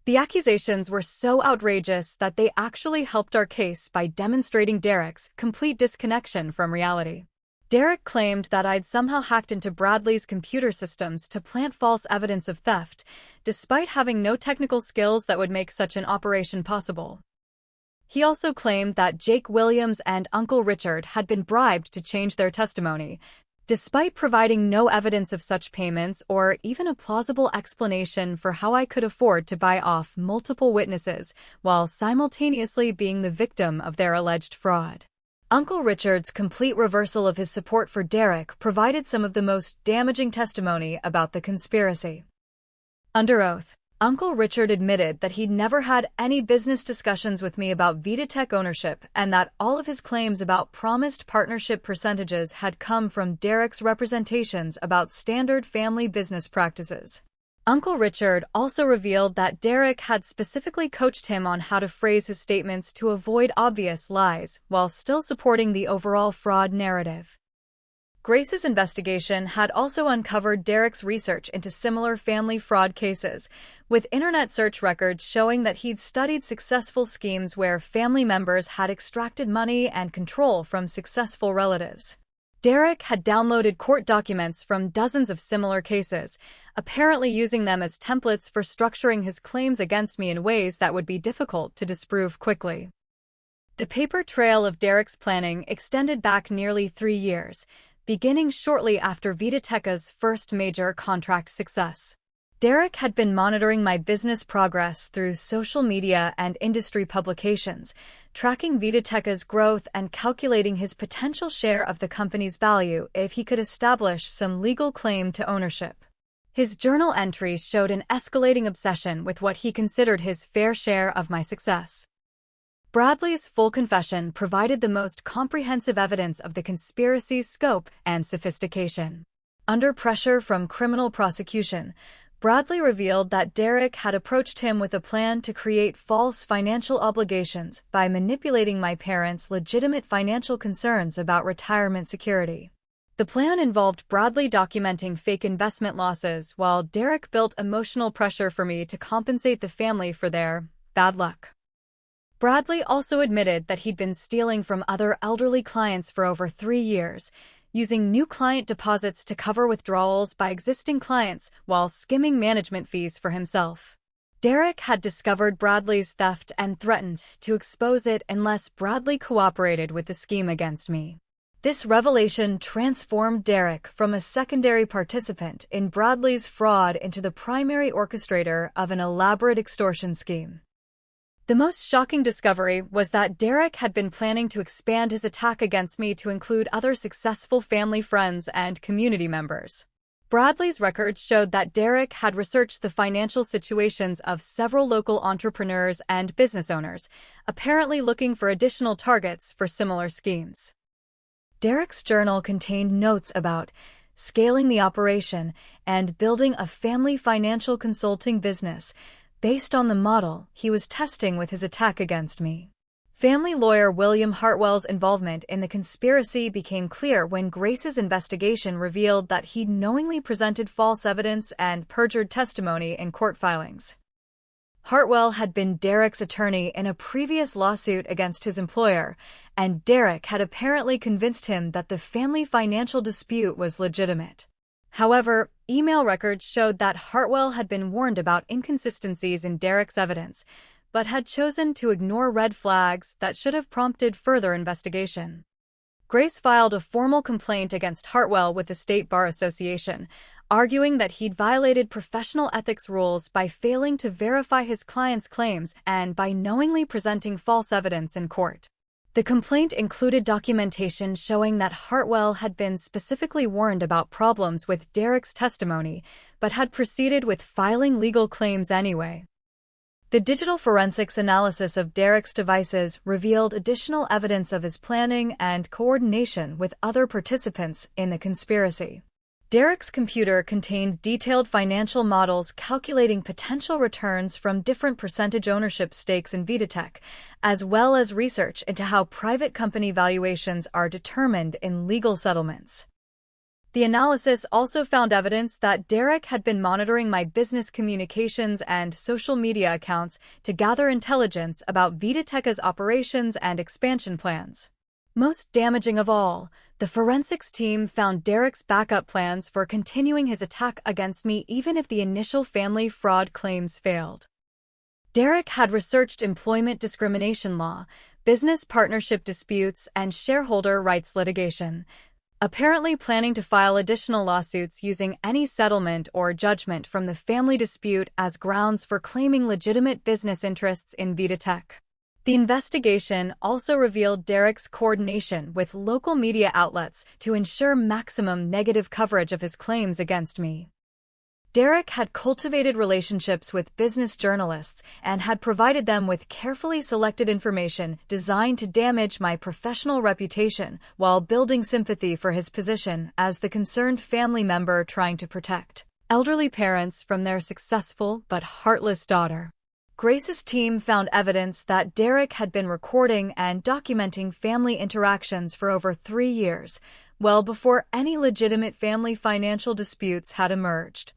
S1: The accusations were so outrageous that they actually helped our case by demonstrating Derek's complete disconnection from reality. Derek claimed that I'd somehow hacked into Bradley's computer systems to plant false evidence of theft, despite having no technical skills that would make such an operation possible. He also claimed that Jake Williams and Uncle Richard had been bribed to change their testimony, despite providing no evidence of such payments or even a plausible explanation for how I could afford to buy off multiple witnesses while simultaneously being the victim of their alleged fraud. Uncle Richard's complete reversal of his support for Derek provided some of the most damaging testimony about the conspiracy. Under oath, Uncle Richard admitted that he'd never had any business discussions with me about VitaTech ownership and that all of his claims about promised partnership percentages had come from Derek's representations about standard family business practices. Uncle Richard also revealed that Derek had specifically coached him on how to phrase his statements to avoid obvious lies while still supporting the overall fraud narrative. Grace's investigation had also uncovered Derek's research into similar family fraud cases, with internet search records showing that he'd studied successful schemes where family members had extracted money and control from successful relatives. Derek had downloaded court documents from dozens of similar cases, apparently using them as templates for structuring his claims against me in ways that would be difficult to disprove quickly. The paper trail of Derek's planning extended back nearly 3 years, beginning shortly after VitaTech's first major contract success. Derek had been monitoring my business progress through social media and industry publications, tracking VitaTech's growth and calculating his potential share of the company's value if he could establish some legal claim to ownership. His journal entries showed an escalating obsession with what he considered his fair share of my success. Bradley's full confession provided the most comprehensive evidence of the conspiracy's scope and sophistication. Under pressure from criminal prosecution, Bradley revealed that Derek had approached him with a plan to create false financial obligations by manipulating my parents' legitimate financial concerns about retirement security. The plan involved Bradley documenting fake investment losses while Derek built emotional pressure for me to compensate the family for their bad luck. Bradley also admitted that he'd been stealing from other elderly clients for over 3 years, using new client deposits to cover withdrawals by existing clients while skimming management fees for himself. Derek had discovered Bradley's theft and threatened to expose it unless Bradley cooperated with the scheme against me. This revelation transformed Derek from a secondary participant in Bradley's fraud into the primary orchestrator of an elaborate extortion scheme. The most shocking discovery was that Derek had been planning to expand his attack against me to include other successful family friends and community members. Bradley's records showed that Derek had researched the financial situations of several local entrepreneurs and business owners, apparently looking for additional targets for similar schemes. Derek's journal contained notes about scaling the operation and building a family financial consulting business based on the model he was testing with his attack against me. Family lawyer William Hartwell's involvement in the conspiracy became clear when Grace's investigation revealed that he'd knowingly presented false evidence and perjured testimony in court filings. Hartwell had been Derek's attorney in a previous lawsuit against his employer, and Derek had apparently convinced him that the family financial dispute was legitimate. However, email records showed that Hartwell had been warned about inconsistencies in Derek's evidence, but had chosen to ignore red flags that should have prompted further investigation. Grace filed a formal complaint against Hartwell with the State Bar Association, arguing that he'd violated professional ethics rules by failing to verify his client's claims and by knowingly presenting false evidence in court. The complaint included documentation showing that Hartwell had been specifically warned about problems with Derek's testimony, but had proceeded with filing legal claims anyway. The digital forensics analysis of Derek's devices revealed additional evidence of his planning and coordination with other participants in the conspiracy. Derek's computer contained detailed financial models calculating potential returns from different percentage ownership stakes in VitaTech, as well as research into how private company valuations are determined in legal settlements. The analysis also found evidence that Derek had been monitoring my business communications and social media accounts to gather intelligence about VitaTech's operations and expansion plans. Most damaging of all, the forensics team found Derek's backup plans for continuing his attack against me even if the initial family fraud claims failed. Derek had researched employment discrimination law, business partnership disputes, and shareholder rights litigation, apparently planning to file additional lawsuits using any settlement or judgment from the family dispute as grounds for claiming legitimate business interests in VitaTech. The investigation also revealed Derek's coordination with local media outlets to ensure maximum negative coverage of his claims against me. Derek had cultivated relationships with business journalists and had provided them with carefully selected information designed to damage my professional reputation while building sympathy for his position as the concerned family member trying to protect elderly parents from their successful but heartless daughter. Grace's team found evidence that Derek had been recording and documenting family interactions for over 3 years, well before any legitimate family financial disputes had emerged.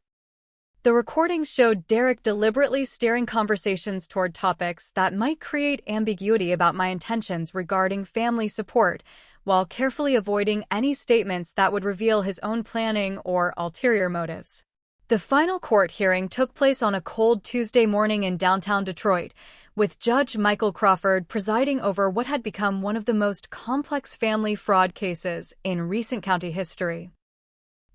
S1: The recordings showed Derek deliberately steering conversations toward topics that might create ambiguity about my intentions regarding family support, while carefully avoiding any statements that would reveal his own planning or ulterior motives. The final court hearing took place on a cold Tuesday morning in downtown Detroit, with Judge Michael Crawford presiding over what had become one of the most complex family fraud cases in recent county history.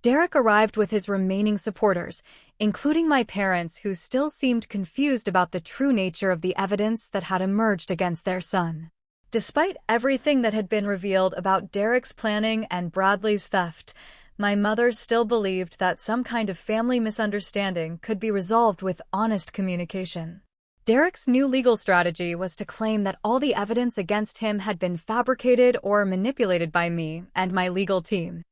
S1: Derek arrived with his remaining supporters, including my parents, who still seemed confused about the true nature of the evidence that had emerged against their son. Despite everything that had been revealed about Derek's planning and Bradley's theft, my mother still believed that some kind of family misunderstanding could be resolved with honest communication. Derek's new legal strategy was to claim that all the evidence against him had been fabricated or manipulated by me and my legal team.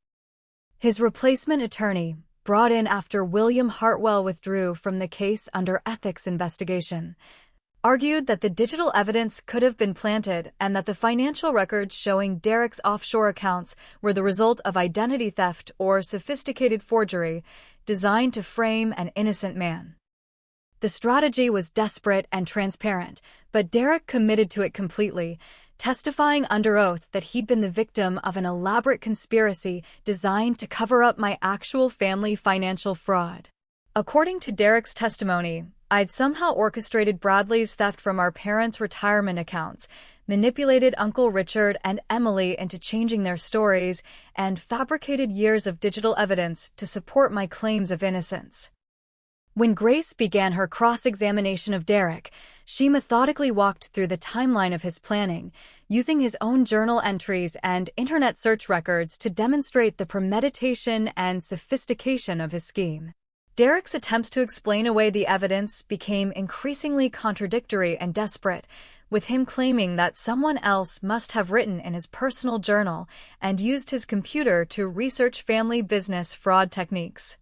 S1: His replacement attorney, brought in after William Hartwell withdrew from the case under ethics investigation, argued that the digital evidence could have been planted and that the financial records showing Derek's offshore accounts were the result of identity theft or sophisticated forgery designed to frame an innocent man. The strategy was desperate and transparent, but Derek committed to it completely, testifying under oath that he'd been the victim of an elaborate conspiracy designed to cover up my actual family financial fraud. According to Derek's testimony, I'd somehow orchestrated Bradley's theft from our parents' retirement accounts, manipulated Uncle Richard and Emily into changing their stories, and fabricated years of digital evidence to support my claims of innocence. When Grace began her cross-examination of Derek, she methodically walked through the timeline of his planning, using his own journal entries and internet search records to demonstrate the premeditation and sophistication of his scheme. Derek's attempts to explain away the evidence became increasingly contradictory and desperate, with him claiming that someone else must have written in his personal journal and used his computer to research family business fraud techniques.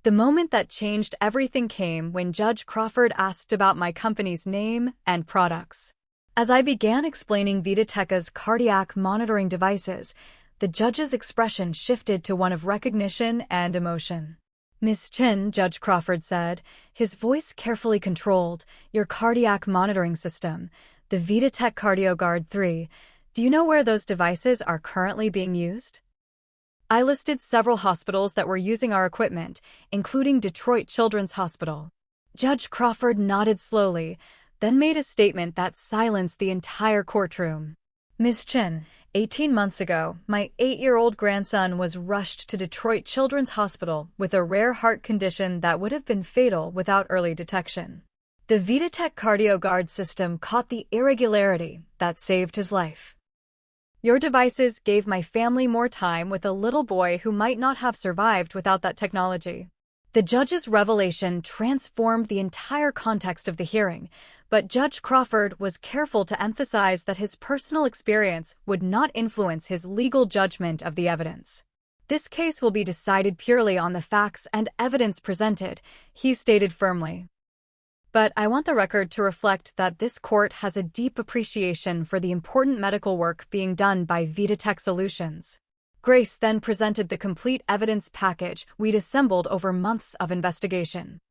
S1: The moment that changed everything came when Judge Crawford asked about my company's name and products. As I began explaining Vitatech's cardiac monitoring devices, the judge's expression shifted to one of recognition and emotion. "Miss Chin," Judge Crawford said, his voice carefully controlled, "your cardiac monitoring system, the Vitatech CardioGuard 3, do you know where those devices are currently being used?" I listed several hospitals that were using our equipment, including Detroit Children's Hospital. Judge Crawford nodded slowly, then made a statement that silenced the entire courtroom. "Miss Chin, 18 months ago, my 8-year-old grandson was rushed to Detroit Children's Hospital with a rare heart condition that would have been fatal without early detection. The Vitatech CardioGuard system caught the irregularity that saved his life. Your devices gave my family more time with a little boy who might not have survived without that technology." The judge's revelation transformed the entire context of the hearing, but Judge Crawford was careful to emphasize that his personal experience would not influence his legal judgment of the evidence. "This case will be decided purely on the facts and evidence presented," he stated firmly. "But I want the record to reflect that this court has a deep appreciation for the important medical work being done by Vitatech Solutions." Grace then presented the complete evidence package we'd assembled over months of investigation.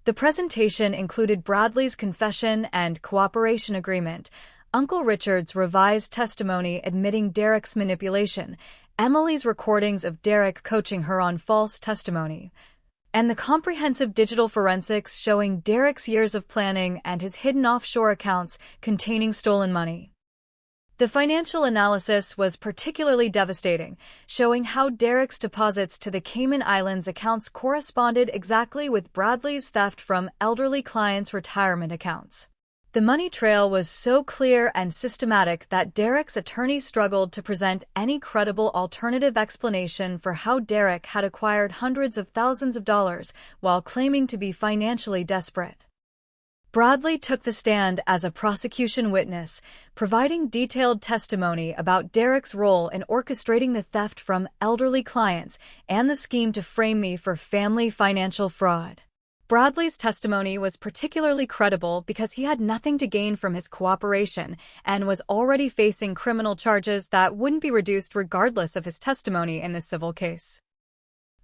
S1: The presentation included Bradley's confession and cooperation agreement, Uncle Richard's revised testimony admitting Derek's manipulation, Emily's recordings of Derek coaching her on false testimony, and the comprehensive digital forensics showing Derek's years of planning and his hidden offshore accounts containing stolen money. The financial analysis was particularly devastating, showing how Derek's deposits to the Cayman Islands accounts corresponded exactly with Bradley's theft from elderly clients' retirement accounts. The money trail was so clear and systematic that Derek's attorney struggled to present any credible alternative explanation for how Derek had acquired hundreds of thousands of dollars while claiming to be financially desperate. Bradley took the stand as a prosecution witness, providing detailed testimony about Derek's role in orchestrating the theft from elderly clients and the scheme to frame me for family financial fraud. Bradley's testimony was particularly credible because he had nothing to gain from his cooperation and was already facing criminal charges that wouldn't be reduced regardless of his testimony in this civil case.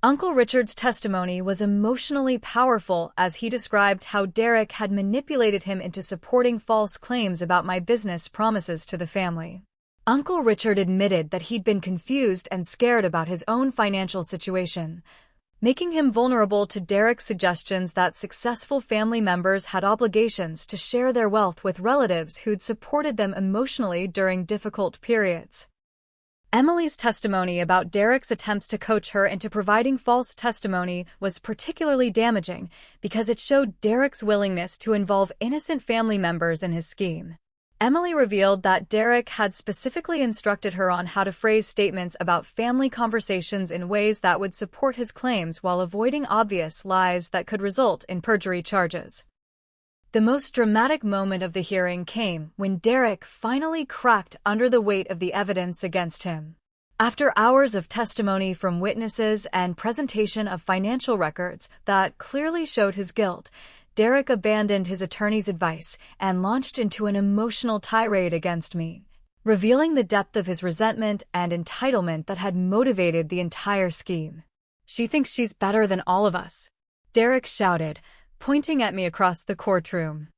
S1: Uncle Richard's testimony was emotionally powerful as he described how Derek had manipulated him into supporting false claims about my business promises to the family. Uncle Richard admitted that he'd been confused and scared about his own financial situation, making him vulnerable to Derek's suggestions that successful family members had obligations to share their wealth with relatives who'd supported them emotionally during difficult periods. Emily's testimony about Derek's attempts to coach her into providing false testimony was particularly damaging because it showed Derek's willingness to involve innocent family members in his scheme. Emily revealed that Derek had specifically instructed her on how to phrase statements about family conversations in ways that would support his claims while avoiding obvious lies that could result in perjury charges. The most dramatic moment of the hearing came when Derek finally cracked under the weight of the evidence against him. After hours of testimony from witnesses and presentation of financial records that clearly showed his guilt, Derek abandoned his attorney's advice and launched into an emotional tirade against me, revealing the depth of his resentment and entitlement that had motivated the entire scheme. "She thinks she's better than all of us," Derek shouted, pointing at me across the courtroom.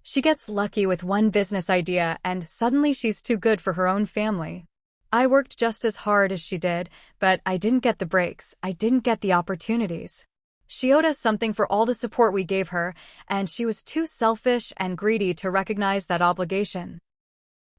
S1: "She gets lucky with one business idea and suddenly she's too good for her own family. I worked just as hard as she did, but I didn't get the breaks, I didn't get the opportunities. She owed us something for all the support we gave her, and she was too selfish and greedy to recognize that obligation."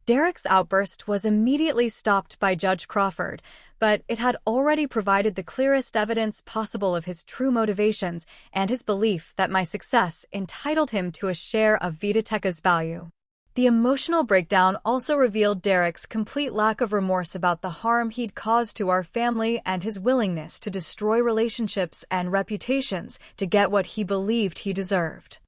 S1: Derek's outburst was immediately stopped by Judge Crawford, but it had already provided the clearest evidence possible of his true motivations and his belief that my success entitled him to a share of Viditeca's value. The emotional breakdown also revealed Derek's complete lack of remorse about the harm he'd caused to our family and his willingness to destroy relationships and reputations to get what he believed he deserved.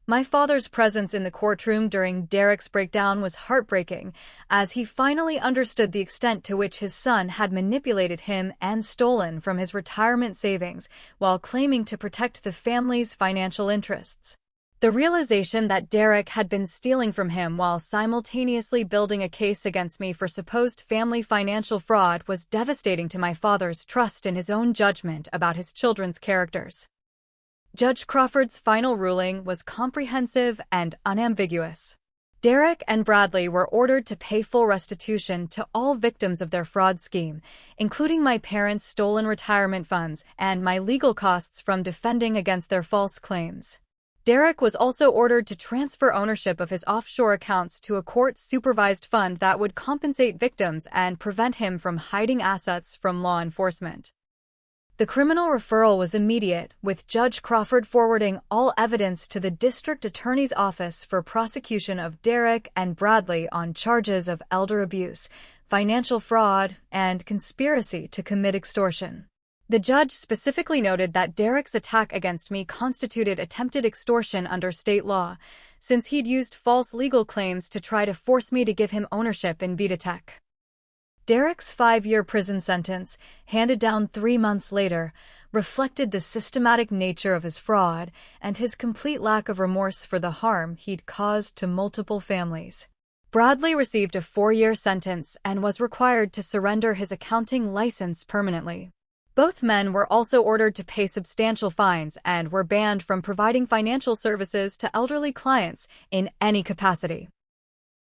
S1: My father's presence in the courtroom during Derek's breakdown was heartbreaking, as he finally understood the extent to which his son had manipulated him and stolen from his retirement savings while claiming to protect the family's financial interests. The realization that Derek had been stealing from him while simultaneously building a case against me for supposed family financial fraud was devastating to my father's trust in his own judgment about his children's characters. Judge Crawford's final ruling was comprehensive and unambiguous. Derek and Bradley were ordered to pay full restitution to all victims of their fraud scheme, including my parents' stolen retirement funds and my legal costs from defending against their false claims. Derek was also ordered to transfer ownership of his offshore accounts to a court-supervised fund that would compensate victims and prevent him from hiding assets from law enforcement. The criminal referral was immediate, with Judge Crawford forwarding all evidence to the district attorney's office for prosecution of Derek and Bradley on charges of elder abuse, financial fraud, and conspiracy to commit extortion. The judge specifically noted that Derek's attack against me constituted attempted extortion under state law, since he'd used false legal claims to try to force me to give him ownership in Viditec. Derek's 5-year prison sentence, handed down 3 months later, reflected the systematic nature of his fraud and his complete lack of remorse for the harm he'd caused to multiple families. Bradley received a 4-year sentence and was required to surrender his accounting license permanently. Both men were also ordered to pay substantial fines and were banned from providing financial services to elderly clients in any capacity.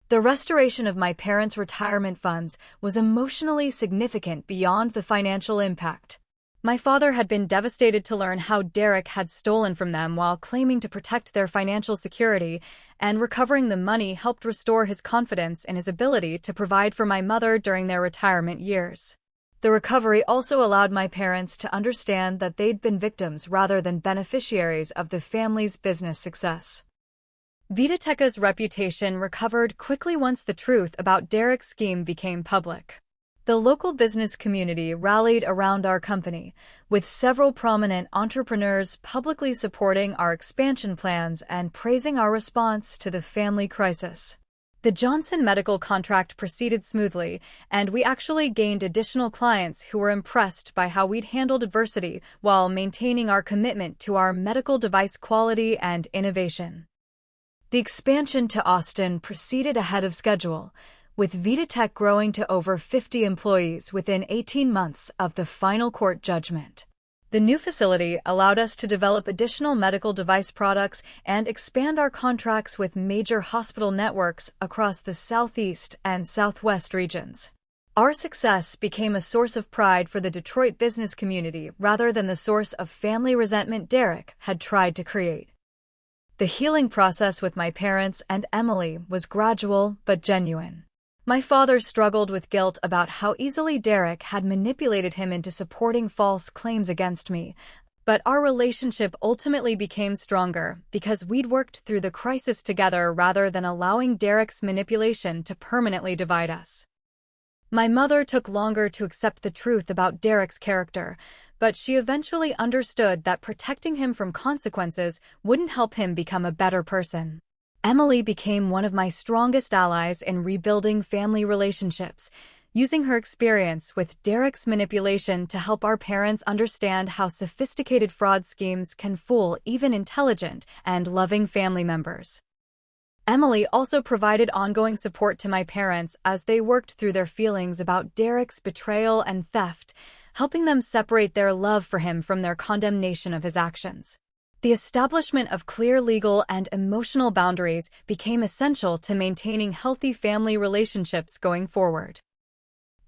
S1: The restoration of my parents' retirement funds was emotionally significant beyond the financial impact. My father had been devastated to learn how Derek had stolen from them while claiming to protect their financial security, and recovering the money helped restore his confidence in his ability to provide for my mother during their retirement years. The recovery also allowed my parents to understand that they'd been victims rather than beneficiaries of the family's business success. Viditeca's reputation recovered quickly once the truth about Derek's scheme became public. The local business community rallied around our company, with several prominent entrepreneurs publicly supporting our expansion plans and praising our response to the family crisis. The Johnson Medical contract proceeded smoothly, and we actually gained additional clients who were impressed by how we'd handled adversity while maintaining our commitment to our medical device quality and innovation. The expansion to Austin proceeded ahead of schedule, with Viditec growing to over 50 employees within 18 months of the final court judgment. The new facility allowed us to develop additional medical device products and expand our contracts with major hospital networks across the Southeast and Southwest regions. Our success became a source of pride for the Detroit business community rather than the source of family resentment Derek had tried to create. The healing process with my parents and Emily was gradual but genuine. My father struggled with guilt about how easily Derek had manipulated him into supporting false claims against me, but our relationship ultimately became stronger because we'd worked through the crisis together rather than allowing Derek's manipulation to permanently divide us. My mother took longer to accept the truth about Derek's character, but she eventually understood that protecting him from consequences wouldn't help him become a better person. Emily became one of my strongest allies in rebuilding family relationships, using her experience with Derek's manipulation to help our parents understand how sophisticated fraud schemes can fool even intelligent and loving family members. Emily also provided ongoing support to my parents as they worked through their feelings about Derek's betrayal and theft, helping them separate their love for him from their condemnation of his actions. The establishment of clear legal and emotional boundaries became essential to maintaining healthy family relationships going forward.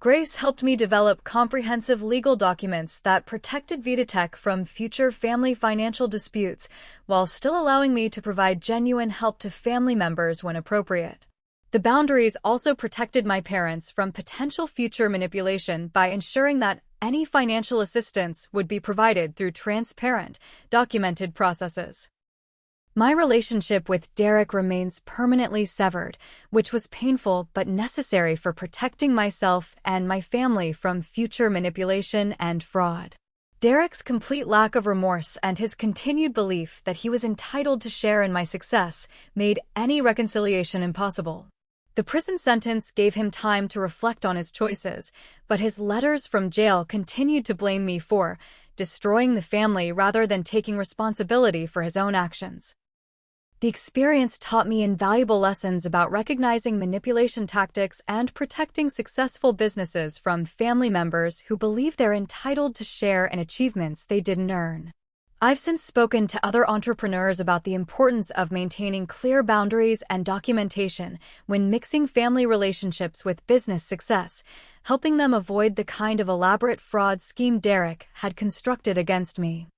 S1: Grace helped me develop comprehensive legal documents that protected VitaTech from future family financial disputes, while still allowing me to provide genuine help to family members when appropriate. The boundaries also protected my parents from potential future manipulation by ensuring that any financial assistance would be provided through transparent, documented processes. My relationship with Derek remains permanently severed, which was painful but necessary for protecting myself and my family from future manipulation and fraud. Derek's complete lack of remorse and his continued belief that he was entitled to share in my success made any reconciliation impossible. The prison sentence gave him time to reflect on his choices, but his letters from jail continued to blame me for destroying the family rather than taking responsibility for his own actions. The experience taught me invaluable lessons about recognizing manipulation tactics and protecting successful businesses from family members who believe they're entitled to share in achievements they didn't earn. I've since spoken to other entrepreneurs about the importance of maintaining clear boundaries and documentation when mixing family relationships with business success, helping them avoid the kind of elaborate fraud scheme Derek had constructed against me.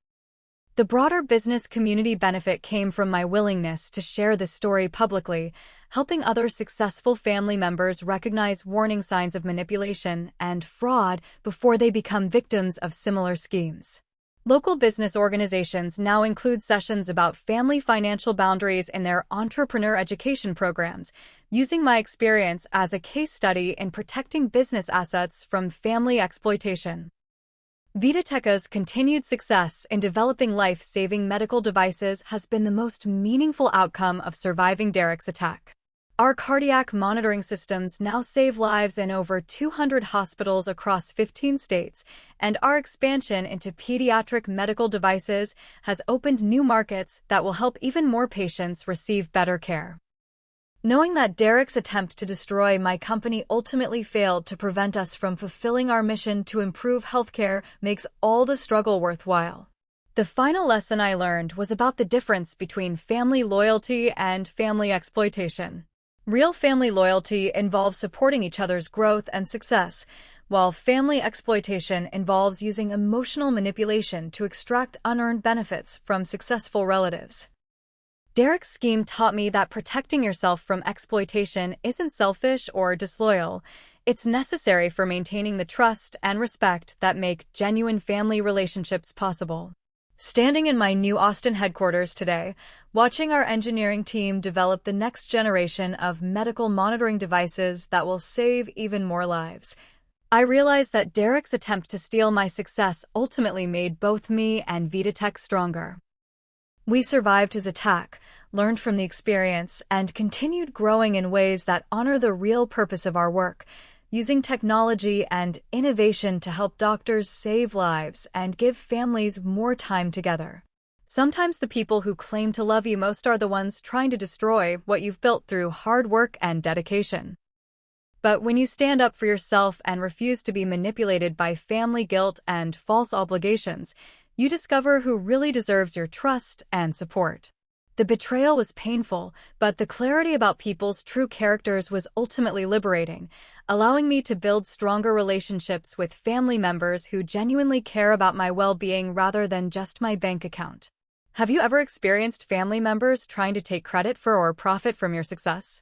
S1: The broader business community benefit came from my willingness to share this story publicly, helping other successful family members recognize warning signs of manipulation and fraud before they become victims of similar schemes. Local business organizations now include sessions about family financial boundaries in their entrepreneur education programs, using my experience as a case study in protecting business assets from family exploitation. VitaTech's continued success in developing life-saving medical devices has been the most meaningful outcome of surviving Derek's attack. Our cardiac monitoring systems now save lives in over 200 hospitals across 15 states, and our expansion into pediatric medical devices has opened new markets that will help even more patients receive better care. Knowing that Derek's attempt to destroy my company ultimately failed to prevent us from fulfilling our mission to improve healthcare makes all the struggle worthwhile. The final lesson I learned was about the difference between family loyalty and family exploitation. Real family loyalty involves supporting each other's growth and success, while family exploitation involves using emotional manipulation to extract unearned benefits from successful relatives. Derek's scheme taught me that protecting yourself from exploitation isn't selfish or disloyal. It's necessary for maintaining the trust and respect that make genuine family relationships possible. Standing in my new Austin headquarters today, watching our engineering team develop the next generation of medical monitoring devices that will save even more lives, I realize that Derek's attempt to steal my success ultimately made both me and VitaTech stronger. We survived his attack, learned from the experience, and continued growing in ways that honor the real purpose of our work, using technology and innovation to help doctors save lives and give families more time together. Sometimes the people who claim to love you most are the ones trying to destroy what you've built through hard work and dedication. But when you stand up for yourself and refuse to be manipulated by family guilt and false obligations, you discover who really deserves your trust and support. The betrayal was painful, but the clarity about people's true characters was ultimately liberating, allowing me to build stronger relationships with family members who genuinely care about my well-being rather than just my bank account. Have you ever experienced family members trying to take credit for or profit from your success?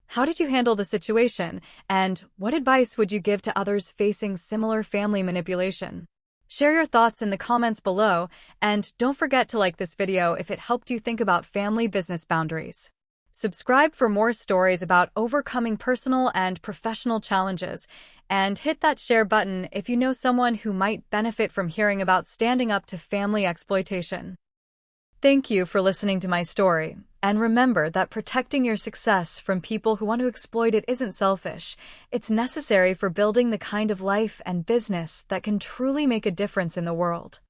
S1: How did you handle the situation, and what advice would you give to others facing similar family manipulation? Share your thoughts in the comments below, and don't forget to like this video if it helped you think about family business boundaries. Subscribe for more stories about overcoming personal and professional challenges, and hit that share button if you know someone who might benefit from hearing about standing up to family exploitation. Thank you for listening to my story, And remember that protecting your success from people who want to exploit it isn't selfish. It's necessary for building the kind of life and business that can truly make a difference in the world.